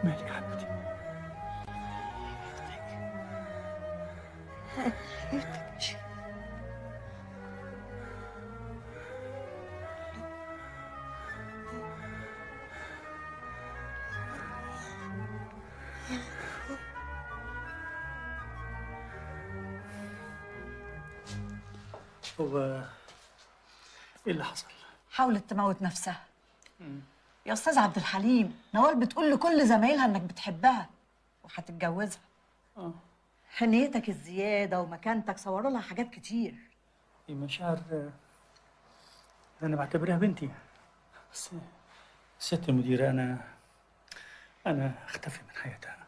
مالك يا حبيبتي؟ هو ايه اللي حصل؟ حاولت تموت نفسها. يا استاذ عبد الحليم، نوال بتقول لكل زمايلها انك بتحبها وهتتجوزها. حنيتك الزياده ومكانتك صوروا لها حاجات كتير. دي مشاعر انا بعتبرها بنتي، بس ست المديره انا اختفي من حياتها،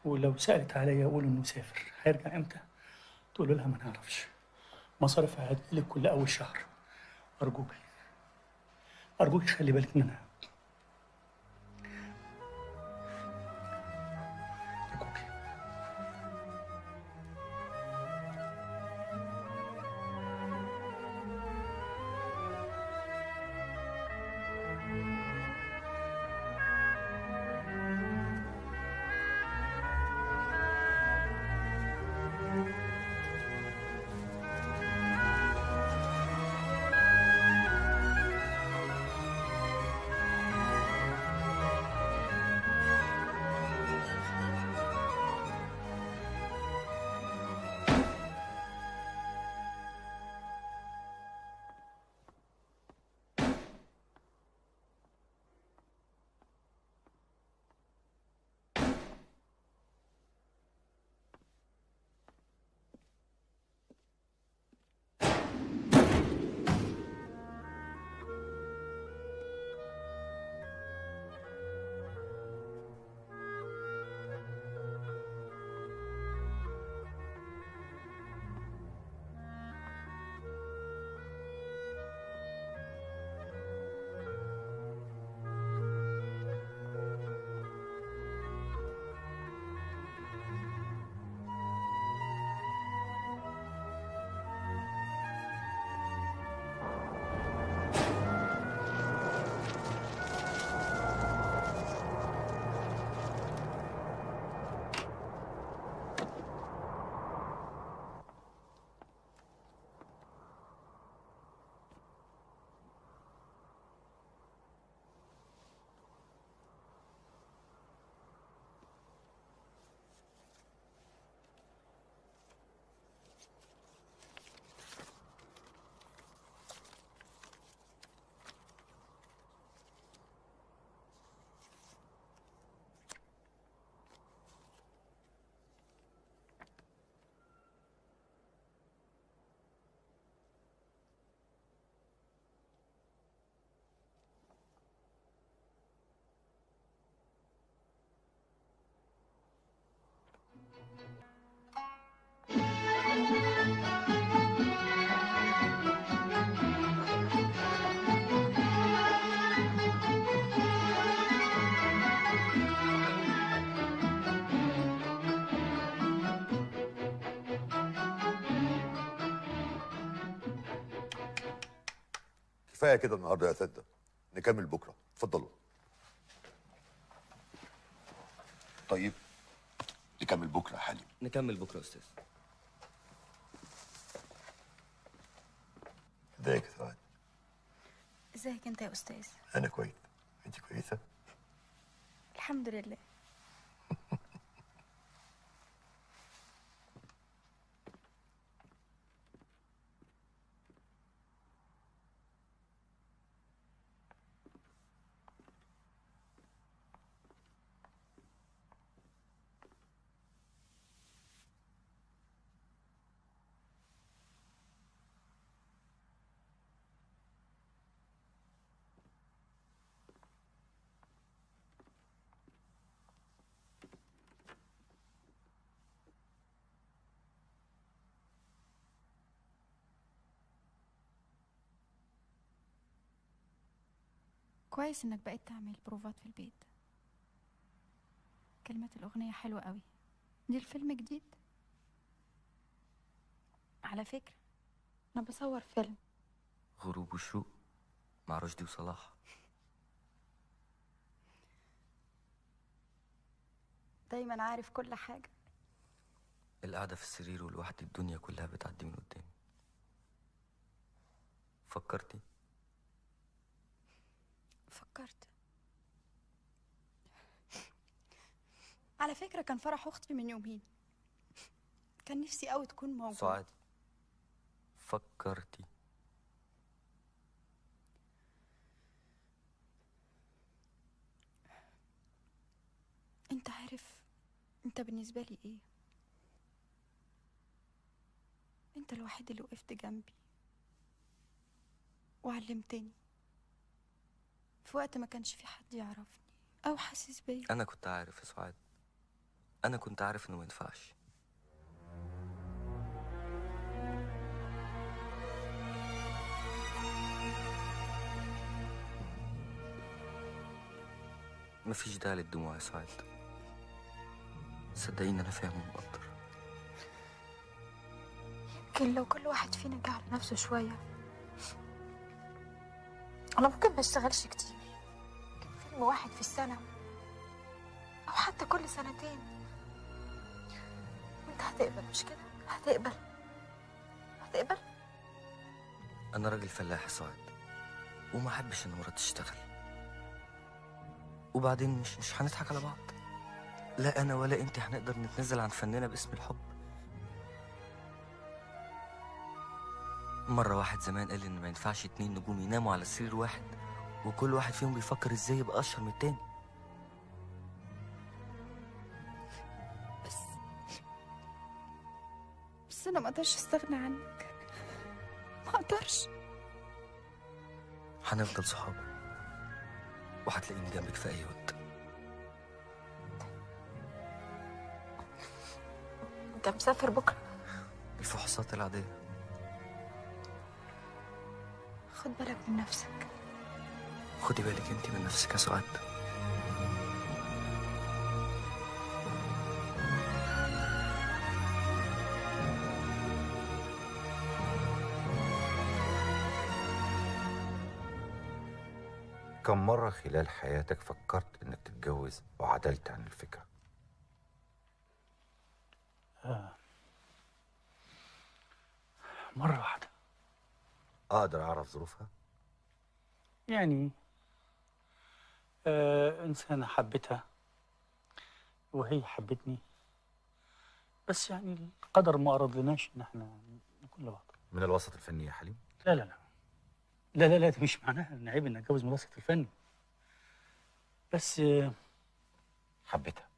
ولو سالت عليا اقول انه سافر. هيرجع امتى؟ تقول لها ما نعرفش. مصاريفها هتجيلك كل اول شهر. ارجوك خلي بالك منها. كفايه كده النهارده يا ساده، نكمل بكره. اتفضلوا. طيب نكمل بكره يا حليم. نكمل بكره يا استاذ. ازيك يا سعاد؟ ازيك انت يا استاذ؟ انا كويس، انت كويسه؟ الحمد لله. كويس انك بقيت تعمل بروفات في البيت. كلمات الأغنية حلوة قوي. دي الفيلم جديد؟ على فكرة أنا بصور فيلم. غروب وشروق. مع رشدي وصلاح. دايما عارف كل حاجة. القعدة في السرير ولوحدي الدنيا كلها بتعدي من قدامي. فكرتي؟ فكرت. على فكرة كان فرح أختي من يومين، كان نفسي قوي تكون موجودة. سعاد، فكرتي؟ انت عارف انت بالنسبة لي ايه؟ انت الوحيد اللي وقفت جنبي وعلمتني في وقت ما كانش في حد يعرفني او حاسس بيا. انا كنت عارف يا سعاد، انا كنت عارف انه ما ينفعش. مفيش داعي للدموع يا سعاد، صدقيني انا فاهم ومقدر. يمكن لو كل واحد فينا جه على نفسه شوية انا ممكن ما اشتغلش كتير، ممكن فيلم واحد في السنة او حتى كل سنتين، وانت هتقبل مش كده؟ هتقبل؟ انا راجل فلاح يا سعاد وما احبش ان مراتي تشتغل. وبعدين مش هنضحك على بعض، لا انا ولا انت هنقدر نتنازل عن فننا باسم الحب. مرة واحد زمان قال ان ما ينفعش 2 نجوم يناموا على سرير واحد وكل واحد فيهم بيفكر ازاي يبقى اشهر من التاني. بس انا ما اقدرش استغنى عنك، ما اقدرش. هنفضل صحاب وهتلاقيني جنبك في اي وقت. انت مسافر بكره؟ الفحوصات العادية. خد بالك من نفسك. خدي بالك انت من نفسك يا سعاد. كم مرة خلال حياتك فكرت انك تتجوز وعدلت عن الفكرة؟ مرة واحدة. اقدر اعرف ظروفها؟ يعني إنسانة حبتها وهي حبتني، بس يعني القدر ما أرادلناش إن احنا نكون لبعض. من الوسط الفني يا حليم؟ لا لا لا لا لا لا، ده مش معناها إن عيب إن أتجوز من الوسط الفني، بس حبتها.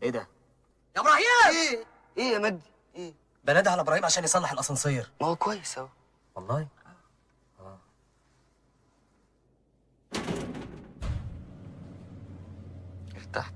ايه ده؟ يا ابراهيم! ايه يا مجدي؟ ايه؟ بنادي على ابراهيم عشان يصلح الاسانسير. ما هو كويس اهو. والله؟ ارتحت.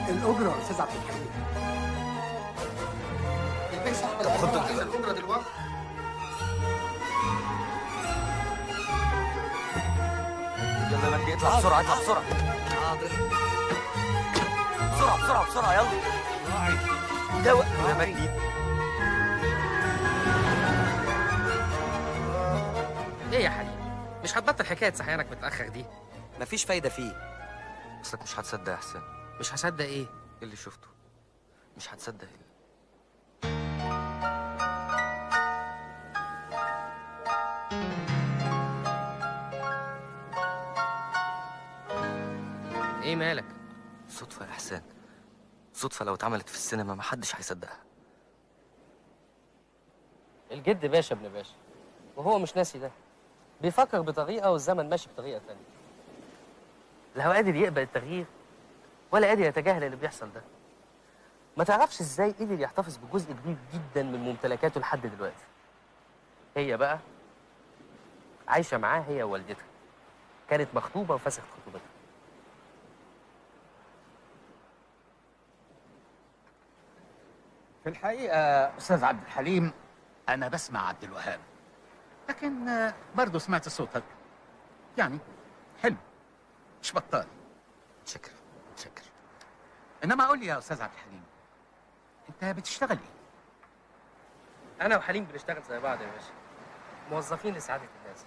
الأجرة يا أستاذ عبد الحليم. طب خد الأجرة دلوقتي. يلا يا مجدي اطلع بسرعة، اطلع بسرعة. حاضر. بسرعة بسرعة بسرعة يلا. ده وقته يا مجدي. ايه يا حليم؟ مش هتبطل حكاية صحيانك متأخر دي؟ مفيش فايدة فيه. اصلك مش هتصدق يا حسين. مش هصدق ايه؟ اللي شفته. مش هتصدق ايه. ايه مالك؟ صدفة يا حسين، صدفة لو اتعملت في السينما محدش هيصدقها. الجد باشا ابن باشا، وهو مش ناسي ده. بيفكر بطريقه والزمن ماشي بطريقه تانية. لا هو قادر يقبل التغيير ولا قادر يتجاهل اللي بيحصل ده. ما تعرفش ازاي قدر يحتفظ بجزء كبير جدا من ممتلكاته لحد دلوقتي. هي بقى عايشه معاه هي ووالدتها، كانت مخطوبه وفسخت خطوبتها. في الحقيقة أستاذ عبد الحليم أنا بسمع عبد الوهاب، لكن برضه سمعت صوتك يعني حلو مش بطال. متشكر متشكر. إنما قول لي يا أستاذ عبد الحليم، أنت بتشتغل إيه؟ انا وحليم بنشتغل زي بعض يا باشا، موظفين لسعاده الناس.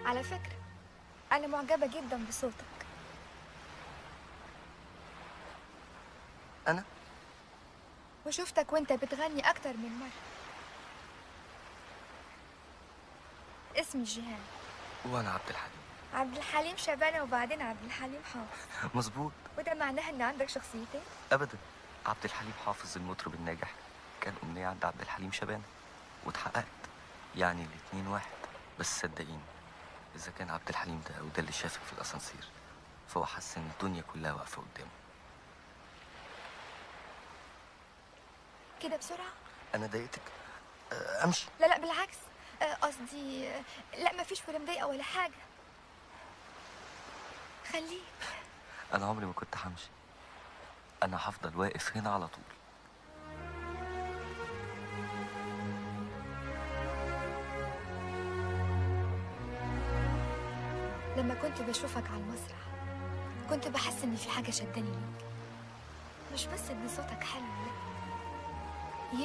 على فكرة أنا معجبة جدا بصوتك. أنا؟ وشفتك وأنت بتغني أكتر من مرة. اسمي جيهان. وأنا عبد الحليم. عبد الحليم شبانة وبعدين عبد الحليم حافظ. مظبوط. وده معناه إن عندك شخصيتين؟ أبدا، عبد الحليم حافظ المطرب الناجح كان أمنية عند عبد الحليم شبانة واتحققت، يعني الاتنين واحد. بس صدقيني إذا كان عبد الحليم ده وده اللي شافك في الأسانسير فهو حس إن الدنيا كلها واقفة قدامه. كده بسرعة؟ أنا ضايقتك؟ أمشي؟ لا لا بالعكس، قصدي لا مفيش ولا مضايقة ولا حاجة. خليك. أنا عمري ما كنت همشي، أنا هفضل واقف هنا على طول. لما كنت بشوفك على المسرح كنت بحس ان في حاجة شداني ليك، مش بس ان صوتك حلو، لا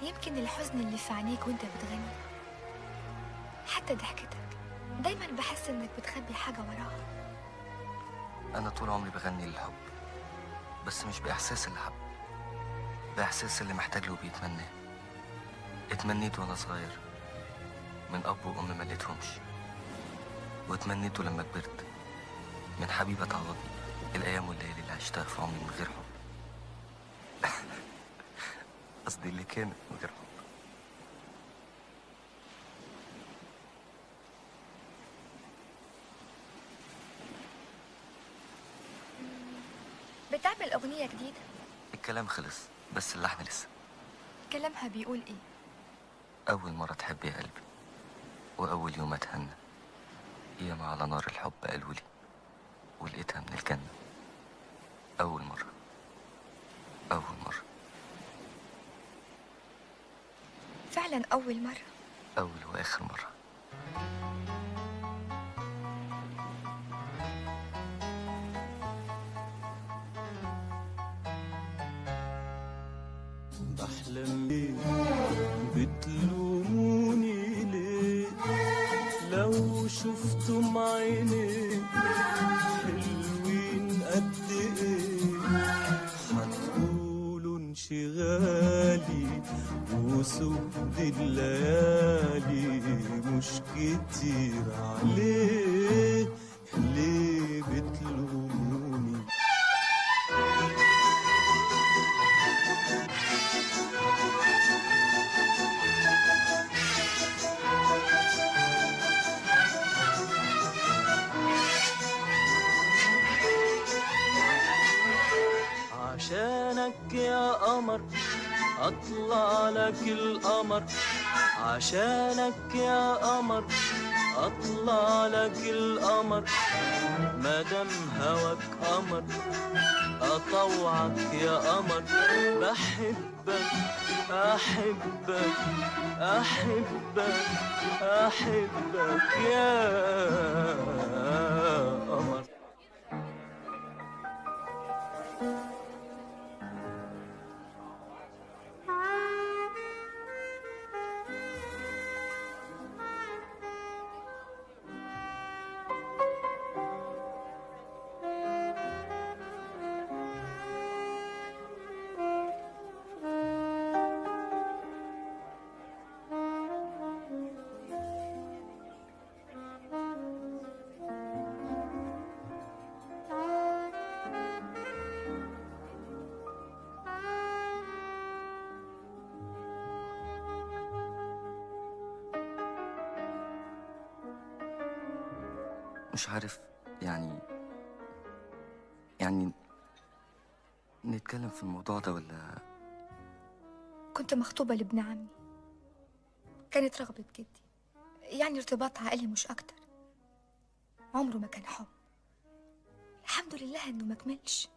يمكن الحزن اللي في عينيك وانت بتغني، حتى ضحكتك دايما بحس انك بتخبي حاجة وراها. أنا طول عمري بغني للحب، بس مش بإحساس الحب، بإحساس اللي محتاج له بيتمناه. اتمنيت وأنا صغير من أب وأم ما لقيتهمش، واتمنيته لما كبرت من حبيبة تعوضني الأيام والليالي اللي عشتها في عمري من غير حب. قصدي اللي كانت من غير حب. بتعمل أغنية جديدة؟ الكلام خلص بس اللحن لسه. كلامها بيقول ايه؟ أول مرة تحب يا قلبي وأول يوم أتهنى ياما على نار الحب قالوا لي ولقيتها من الجنة. أول مرة أول مرة فعلا أول مرة، أول وآخر مرة. بحلم ليه بتلوموني ليه لو شفتم عيني حلوين قد ايه هتقولوا انشغالي وسود الليالي مش كتير عليه ليه بتلوموني. عشانك يا قمر اطلع لك القمر، عشانك يا قمر اطلع لك القمر، مادام هواك قمر اطوعك يا قمر. بحبك احبك احبك احبك يا قمر. مش عارف يعني نتكلم في الموضوع ده ولا؟ كنت مخطوبة لابن عمي، كانت رغبة جدي، يعني ارتباط عائلي مش أكتر. عمره ما كان حب. الحمد لله إنه ما كملش.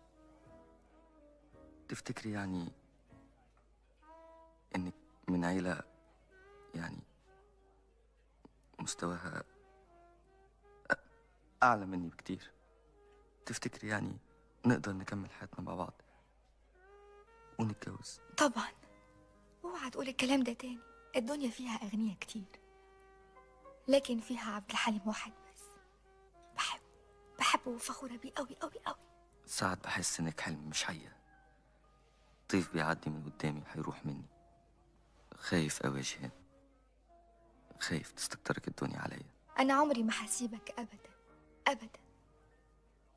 تفتكري يعني إنك من عيلة يعني مستواها أعلى مني بكتير؟ تفتكري يعني نقدر نكمل حياتنا مع بعض ونتجوز؟ طبعا. اوعى تقول الكلام ده تاني. الدنيا فيها أغنياء كتير، لكن فيها عبد الحليم واحد بس. بحبه وفخورة بيه قوي قوي قوي. ساعات بحس إنك حلم مش حقيقة. طيف بيعدي من قدامي هيروح مني. خايف قوي يا جيهان، خايف تستكترك الدنيا عليا. أنا عمري ما هسيبك أبدا أبدا.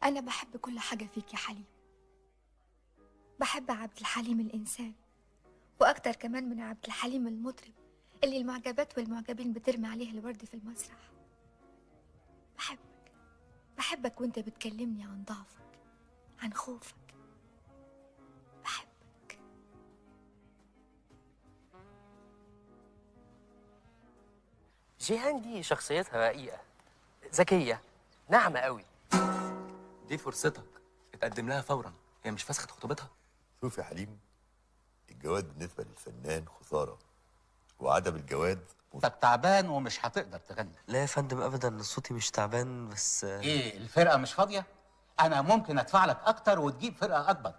أنا بحب كل حاجة فيك يا حليم. بحب عبد الحليم الإنسان، وأكتر كمان من عبد الحليم المطرب اللي المعجبات والمعجبين بترمي عليه الورد في المسرح. بحبك وانت بتكلمني عن ضعفك، عن خوفك. جيهان دي شخصيتها رقيقة، ذكية، ناعمة قوي. دي فرصتك، اتقدم لها فورا. هي مش فسخت خطوبتها؟ شوف يا حليم، الجواد بالنسبة للفنان خسارة، وعدم الجواد انت تعبان ومش هتقدر تغني. لا يا فندم ابدا، صوتي مش تعبان بس. ايه الفرقه مش فاضيه؟ انا ممكن ادفع لك اكتر وتجيب فرقه اكبر.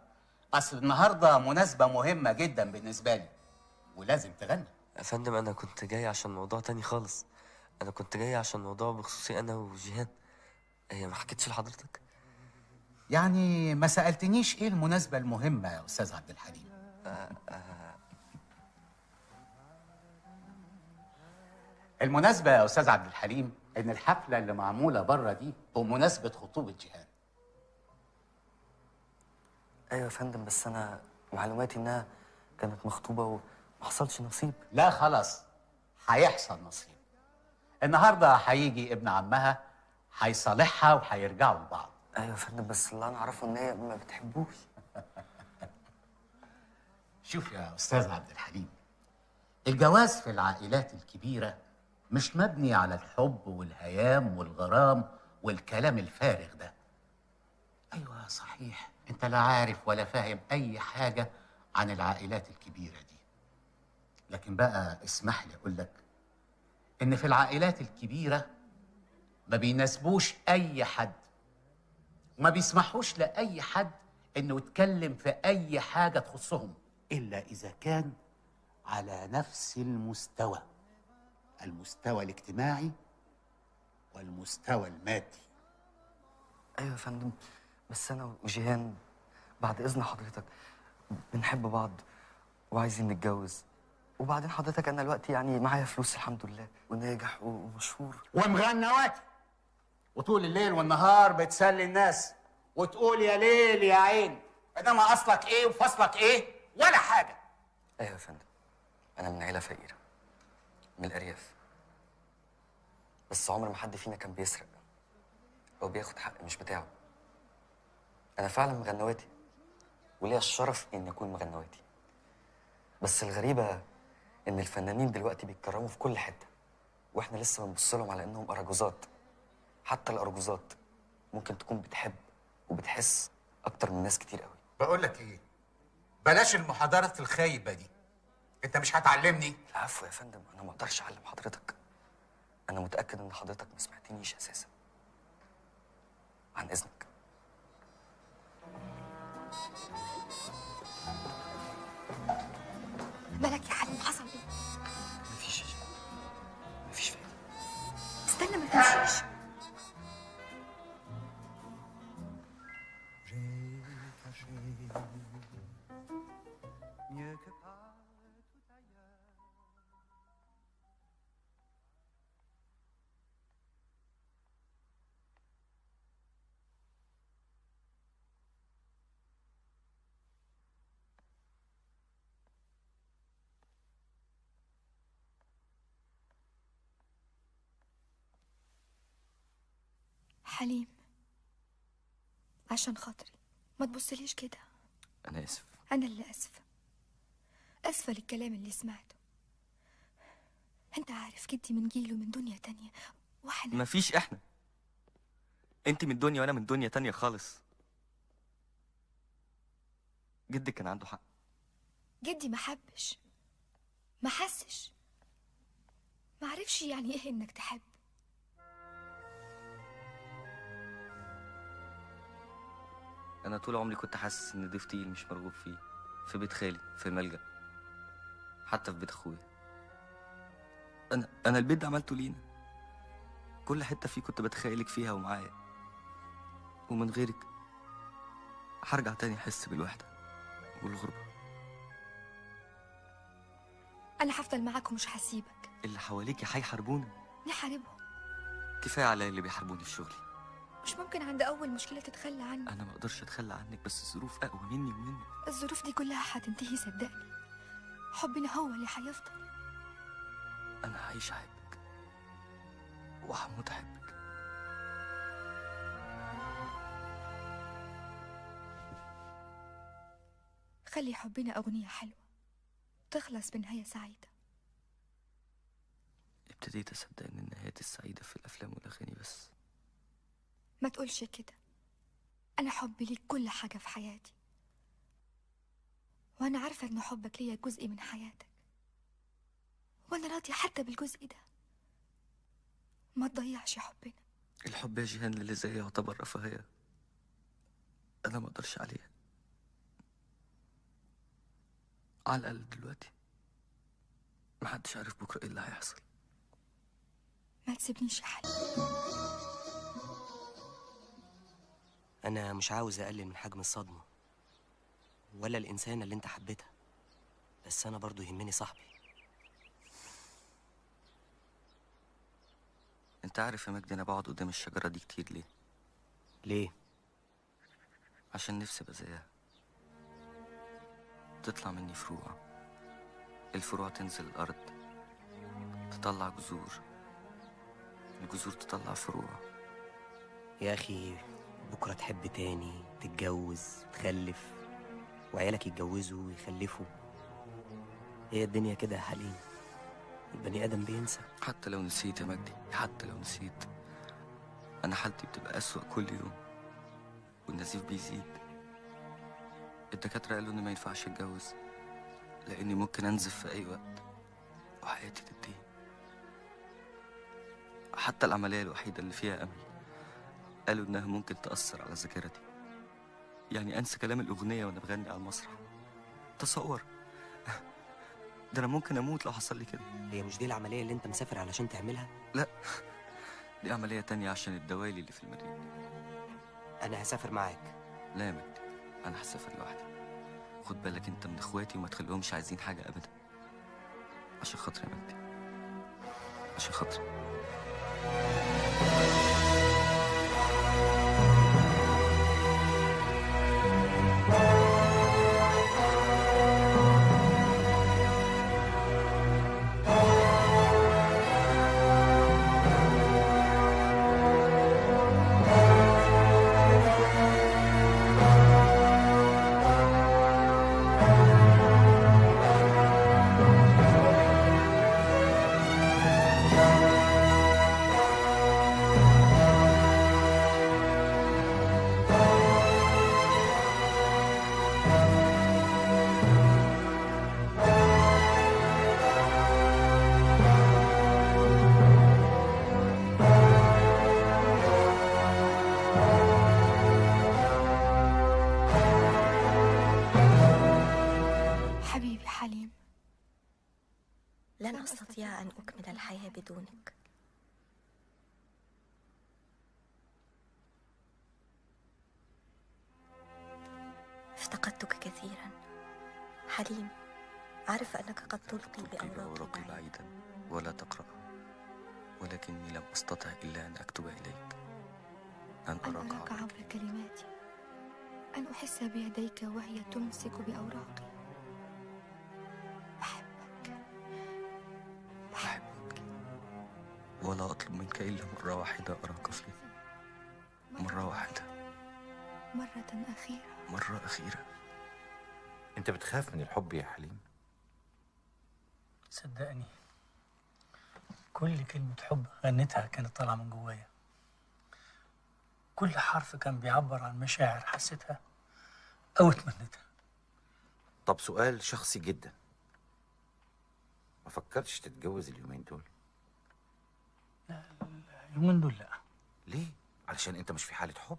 اصل النهارده مناسبه مهمه جدا بالنسبه لي ولازم تغني. يا فندم انا كنت جاي عشان موضوع تاني خالص. انا كنت جاي عشان موضوع بخصوصي انا وجيهان. هي ما حكيتش لحضرتك؟ يعني ما سالتنيش ايه المناسبه المهمه يا استاذ عبد الحليم؟ المناسبة يا أستاذ عبد الحليم إن الحفلة اللي معمولة بره دي بمناسبة خطوبة جيهان. أيوة يا فندم، بس أنا معلوماتي إنها كانت مخطوبة وما حصلش نصيب. لا خلاص، هيحصل نصيب. النهارده هيجي ابن عمها هيصالحها وهيرجعوا لبعض. أيوة يا فندم، بس اللي أنا أعرفه إن هي ما بتحبوش. شوف يا أستاذ عبد الحليم، الجواز في العائلات الكبيرة مش مبني على الحب والهيام والغرام والكلام الفارغ ده. ايوه صحيح، انت لا عارف ولا فاهم اي حاجة عن العائلات الكبيرة دي. لكن بقى اسمح لي اقول لك ان في العائلات الكبيرة ما بيناسبوش اي حد وما بيسمحوش لاي حد انه يتكلم في اي حاجة تخصهم الا اذا كان على نفس المستوى الاجتماعي والمستوى المادي. ايوه يا فندم، بس انا وجيهان بعد اذن حضرتك بنحب بعض وعايزين نتجوز. وبعدين حضرتك انا دلوقتي يعني معايا فلوس الحمد لله وناجح ومشهور ومغنواتي، وطول الليل والنهار بتسلي الناس وتقول يا ليل يا عين، انما اصلك ايه وفصلك ايه ولا حاجه. ايوه يا فندم، انا من عيله فقيره من الارياف، بس عمر ما حد فينا كان بيسرق او بياخد حق مش بتاعه. انا فعلا مغنواتي وليا الشرف اني اكون مغنواتي. بس الغريبه ان الفنانين دلوقتي بيتكرموا في كل حته، واحنا لسه بنبص لهم على انهم اراجوزات. حتى الارجوزات ممكن تكون بتحب وبتحس اكتر من ناس كتير قوي. بقول لك ايه، بلاش المحاضرات الخايبه دي، انت مش هتعلمني. العفو يا فندم، انا ما اقدرش اعلم حضرتك. انا متاكد ان حضرتك ما سمعتنيش اساسا. عن اذنك. مالك يا حليم، حصل ايه؟ مفيش فايده. استنى ما تمشيش. حليم، عشان خاطري ما تبصليش كده. أنا آسف. أنا اللي أسفة، أسفة للكلام اللي سمعته. أنت عارف جدي من جيل ومن دنيا تانية، وإحنا مفيش إحنا. أنت من دنيا وأنا من دنيا تانية خالص. جدك كان عنده حق. جدي ما حبش، ما حسش، ما عرفش يعني إيه إنك تحب. أنا طول عمري كنت حاسس إن ضيف تقيل مش مرغوب فيه، في بيت خالي، في الملجأ، حتى في بيت أخويا. أنا البيت ده عملته لينا. كل حتة فيه كنت بتخيلك فيها ومعايا، ومن غيرك هرجع تاني أحس بالوحدة والغربة. أنا هفضل معاك ومش هسيبك. اللي حواليكي هيحاربونا. نحاربهم. كفاية عليا اللي بيحاربوني في شغلي. مش ممكن عند أول مشكلة تتخلى عني. أنا ما أقدرش أتخلى عنك، بس الظروف أقوى مني ومنك. الظروف دي كلها هتنتهي، صدقني. حبنا هو اللي هيفضل. أنا هعيش أحبك وهموت أحبك. خلي حبنا أغنية حلوة تخلص بنهاية سعيدة. ابتديت أصدق إن النهايات السعيدة في الأفلام والأغاني بس. ما تقولش كده. أنا حبي ليك كل حاجة في حياتي، وأنا عارفة إن حبك ليا جزء من حياتك، وأنا راضية حتى بالجزء ده. ما تضيعش حبنا. الحب يا جيهان اللي زي يعتبر رفاهية أنا ما أقدرش عليها، على الأقل دلوقتي. محدش عارف بكرة إيه اللي هيحصل. ما تسيبنيش يا حليم. أنا مش عاوز أقلل من حجم الصدمة ولا الإنسانة اللي أنت حبيتها، بس أنا برضو يهمني صاحبي. أنت عارف يا مجدي أنا بقعد قدام الشجرة دي كتير ليه؟ ليه؟ عشان نفسي أبقى زيها. تطلع مني فروع، الفروع تنزل الأرض، تطلع جذور، الجذور تطلع فروع. يا أخي بكرة تحب تاني، تتجوز، تخلف، وعيالك يتجوزوا ويخلفوا. هي الدنيا كده يا حليم، البني آدم بينسى. حتى لو نسيت يا مجدي، حتى لو نسيت، أنا حالتي بتبقى أسوأ كل يوم، والنزيف بيزيد. الدكاترة قالوا إني ما ينفعش أتجوز لأني ممكن أنزف في أي وقت وحياتي تنتهي. حتى العملية الوحيدة اللي فيها أمل قالوا إنها ممكن تأثر على ذاكرتي، يعني أنسى كلام الأغنية وأنا بغني على المسرح. تصور ده أنا ممكن أموت لو حصل لي كده. هي مش دي العملية اللي أنت مسافر علشان تعملها؟ لا، دي عملية تانية عشان الدوالي اللي في المريض. أنا هسافر معاك. لا يا مجدي، أنا هسافر لوحدي. خد بالك أنت من إخواتي وما تخليهمش عايزين حاجة أبدا. عشان خاطري يا مجدي، عشان خاطري. حبيبي حليم، لن أستطيع أن أكمل الحياة بدونك. افتقدتك كثيرا حليم. عارف أنك قد تلقي بأوراقي بعيدا ولا تقرأ، ولكني لم أستطع إلا أن أكتب إليك، أن أراك عبر كلماتي، أن أحس بيديك وهي تمسك بأوراقي. ولا أطلب منك إلا مرة واحدة أراك فيها. مرة واحدة، مرة أخيرة. مرة أخيرة. أنت بتخاف من الحب يا حليم؟ صدقني كل كلمة حب غنيتها كانت طالعة من جوايا. كل حرف كان بيعبر عن مشاعر حسيتها أو اتمنيتها. طب سؤال شخصي جدا، ما فكرتش تتجوز اليومين دول؟ اليومين دول لا. ليه؟ علشان أنت مش في حالة حب؟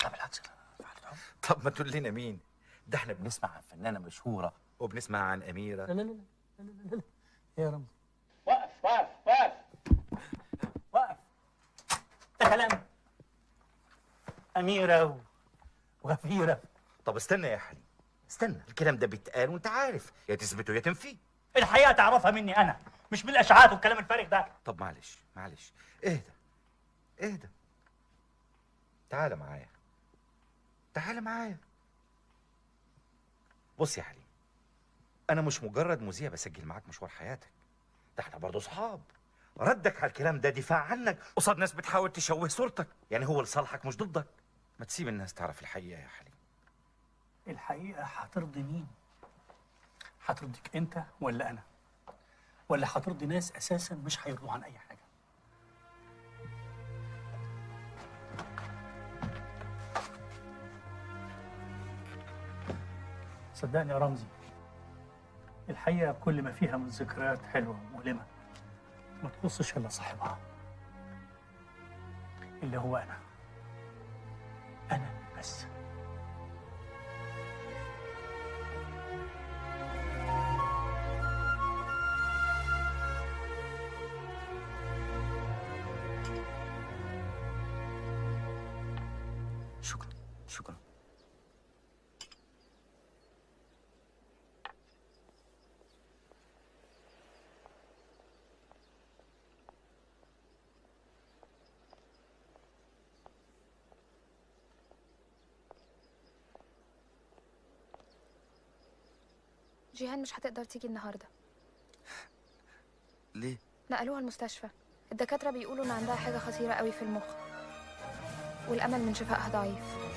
لا بالعكس، أنا في حالة حب. طب ما تقول لنا مين؟ ده احنا بنسمع عن فنانة مشهورة وبنسمع عن أميرة. لا لا لا لا لا لا يا رمزي. وقف وقف وقف وقف. ده كلام أميرة وغفيرة. طب استنى يا حليم، استنى، الكلام ده بيتقال وانت عارف، يا تثبته يا تنفيه. الحقيقة تعرفها مني أنا، مش بالأشعاعات والكلام الفارغ ده. طب معلش معلش، اهدى اهدى، تعالى معايا، تعالى معايا. بص يا حليم، انا مش مجرد مذيع بسجل معاك مشوار حياتك، ده احنا برضه صحاب. ردك على الكلام ده دفاع عنك قصاد ناس بتحاول تشوه صورتك، يعني هو لصالحك مش ضدك. ما تسيب الناس تعرف الحقيقة يا حليم. الحقيقة هترضي مين؟ هترضيك أنت ولا أنا؟ ولا هترضي ناس أساسا مش هيرضوا عن أي حاجة؟ صدقني يا رمزي، الحقيقة كل ما فيها من ذكريات حلوة ومؤلمة ما تخصش إلا صاحبها، اللي هو أنا بس. شكرا شكرا. جيهان مش هتقدر تيجي النهارده. ليه؟ نقلوها المستشفى، الدكاترة بيقولوا إن عندها حاجة خطيرة قوي في المخ والأمل من شفائها ضعيف.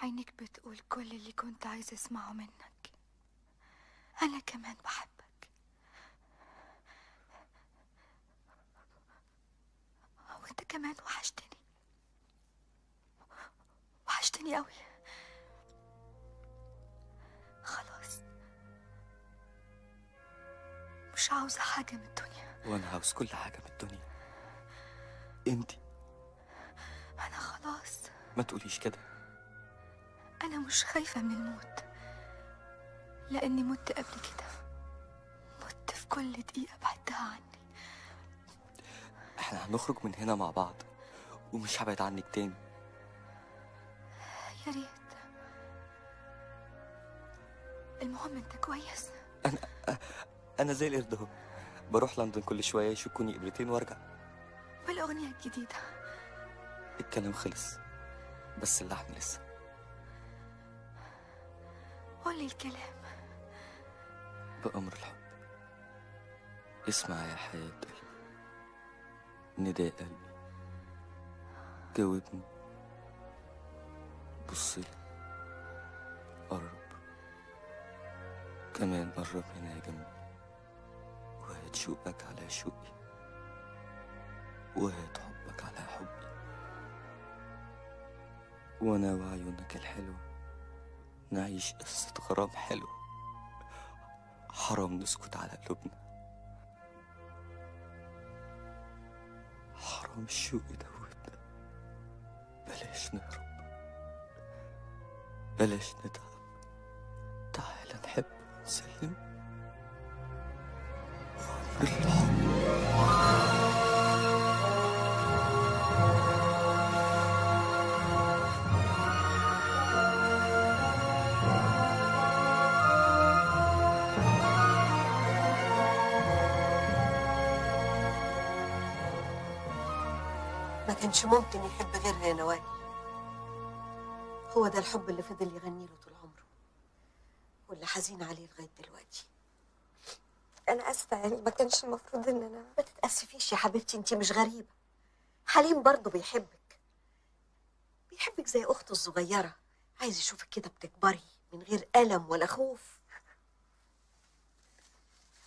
عينك بتقول كل اللي كنت عايزة اسمعه منك. أنا كمان بحبك، وأنت كمان وحشتني، وحشتني قوي. خلاص مش عاوزة حاجة من الدنيا. وانا عاوز كل حاجة من الدنيا. انتي. أنا خلاص. ما تقوليش كده. أنا مش خايفة من الموت، لأني مت قبل كده، مت في كل دقيقة بعدها عني. احنا هنخرج من هنا مع بعض ومش هبعد عنك تاني. يا ريت. المهم انت كويس؟ انا زي القرد اهو، بروح لندن كل شوية يشكوني إبرتين وارجع. والأغنية الجديدة؟ الكلام خلص بس اللحن لسه. قولي الكلام. بأمر الحب. اسمع يا حياة قلبي، نداء قلبي، جاوبني، بصلي، قرب، كمان قرب هنا جنبي وهات شوقك على شوقي وهات حبك على حبي، وانا وعيونك الحلوة نعيش قصة غرام حلوة. حرام نسكت على قلوبنا، حرام الشوق يدوبنا. بلاش نهرب، بلاش نتعب، تعال نحب ونسلم عمر الحب. ما كانش ممكن يحب غيرها يا نوال. هو ده الحب اللي فضل يغني له طول عمره واللي حزين عليه لغايه دلوقتي. انا اسفه، يعني ما كانش المفروض ان انا. ما تتاسفيش يا حبيبتي، انت مش غريبه. حليم برضه بيحبك زي اخته الصغيره، عايز يشوفك كده بتكبري من غير الم ولا خوف.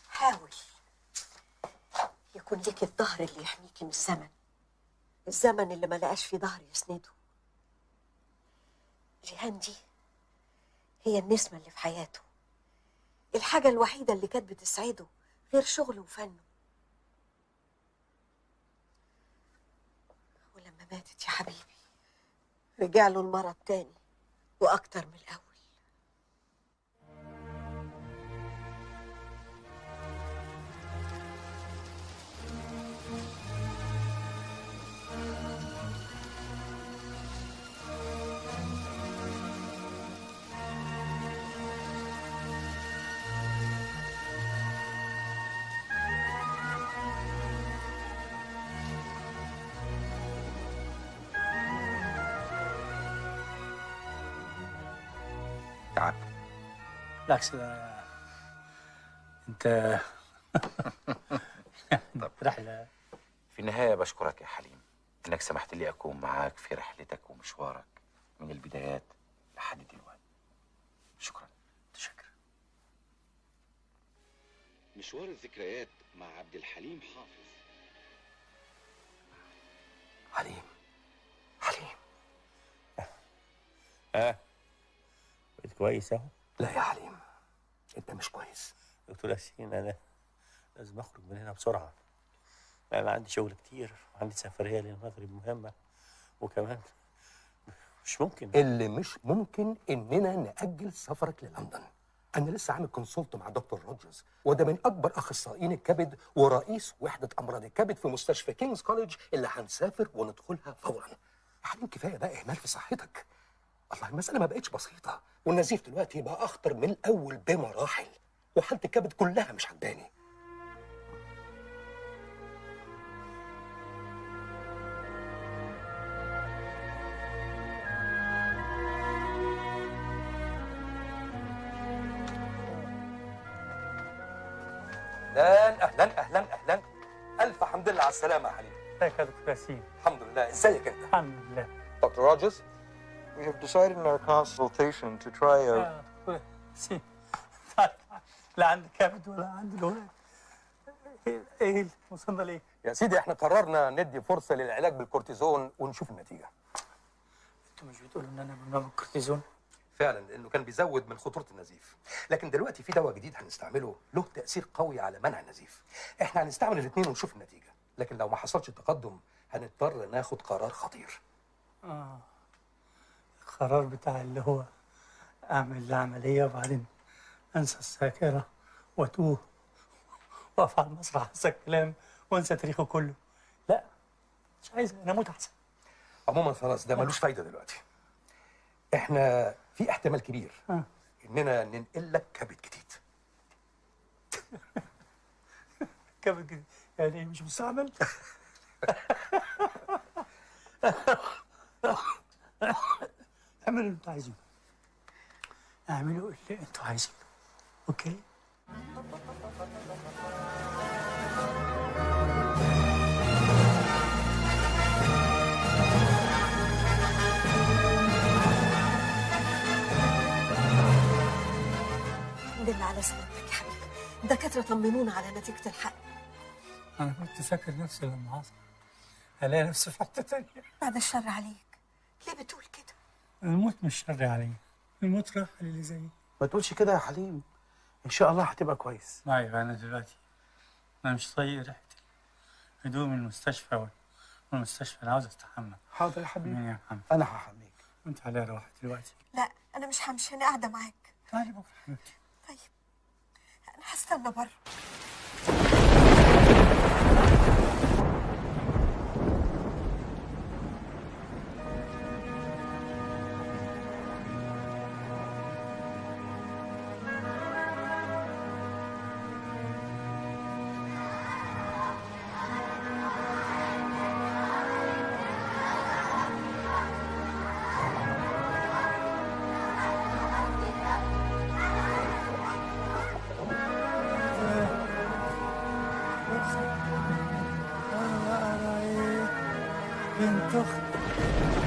حاول يكون ليك الظهر اللي يحميكي من الزمن اللي ما لقاش فيه ظهر يسنده. جيهان دي هي النسمة اللي في حياته، الحاجة الوحيدة اللي كانت بتسعده غير شغله وفنه. ولما ماتت يا حبيبي رجع له المرض تاني وأكتر من الأول. تعب. بالعكس انت رحلة. في النهاية بشكرك يا حليم إنك سمحت لي أكون معاك في رحلتك ومشوارك من البدايات لحد دلوقتي. شكرا. تشكر. مشوار الذكريات مع عبد الحليم حافظ. حليم بقيت كويس اهو. لا يا حليم، انت مش كويس. دكتور ياسين، انا لازم اخرج من هنا بسرعه. انا عندي شغل كتير وعندي سفريه للمغرب مهمه، وكمان مش ممكن. اللي مش ممكن اننا نأجل سفرك للندن. انا لسه عامل كونسلت مع دكتور روجرز، وده من اكبر اخصائيين الكبد ورئيس وحده امراض الكبد في مستشفى كينجز كوليدج اللي هنسافر وندخلها فورا. يا حليم كفايه بقى اهمال في صحتك. الله، المساله ما بقتش بسيطه، والنزيف دلوقتي بقى اخطر من الاول بمراحل، وحاله الكبد كلها مش عجباني. اهلا الف حمد لله على السلامه يا حليم. ازيك يا دكتور ياسين؟ الحمد لله. ازيك انت؟ الحمد لله. Dr. Rogers, we have decided in our consultation to try a... لا عندي كبد ولا عندي الولاد. ايه وصلنا ليه؟ يا سيدي احنا قررنا ندي فرصه للعلاج بالكورتيزون ونشوف النتيجه. انتوا مش بتقولوا ان انا ممنوع من الكورتيزون؟ فعلا، لانه كان بيزود من خطوره النزيف، لكن دلوقتي في دواء جديد هنستعمله له تاثير قوي على منع النزيف. احنا هنستعمل الاثنين ونشوف النتيجه، لكن لو ما حصلش تقدم هنضطر ناخد قرار خطير. القرار بتاع اللي هو اعمل العمليه وبعدين انسى الذاكره واتوه واقف على المسرح انسى الكلام وانسى تاريخه كله. لا، مش عايز، انا اموت احسن. عموما خلاص، ده ملوش فايده دلوقتي. احنا في احتمال كبير اننا ننقل لك كبد جديد. كبد جديد يعني مش مستعمل؟ اعملوا اللي انتوا عايزينه، اعملوا اللي انتوا عايزينه، اوكي؟ الحمد لله على سلامتك يا حبيبي. الدكاتره طمنونا على نتيجه الحق. انا كنت فاكر نفسي لما حصل هلاقي نفسي في حته تانيه. بعد الشر عليك، ليه بتقول كده؟ الموت مش شر عليا، الموت راح للي زيي. ما تقولش كده يا حليم، ان شاء الله هتبقى كويس. ايوه انا دلوقتي انا مش طايق ريحه هدوم المستشفى والمستشفى، انا عاوز استحمى. حاضر يا حبيبي، مين يا محمد؟ انا هحميك. وانت عليا روح دلوقتي. لا انا مش همشي، انا قاعده معاك. تعالي بكره حبيبتي. طيب انا هستنى بره. بنت اختي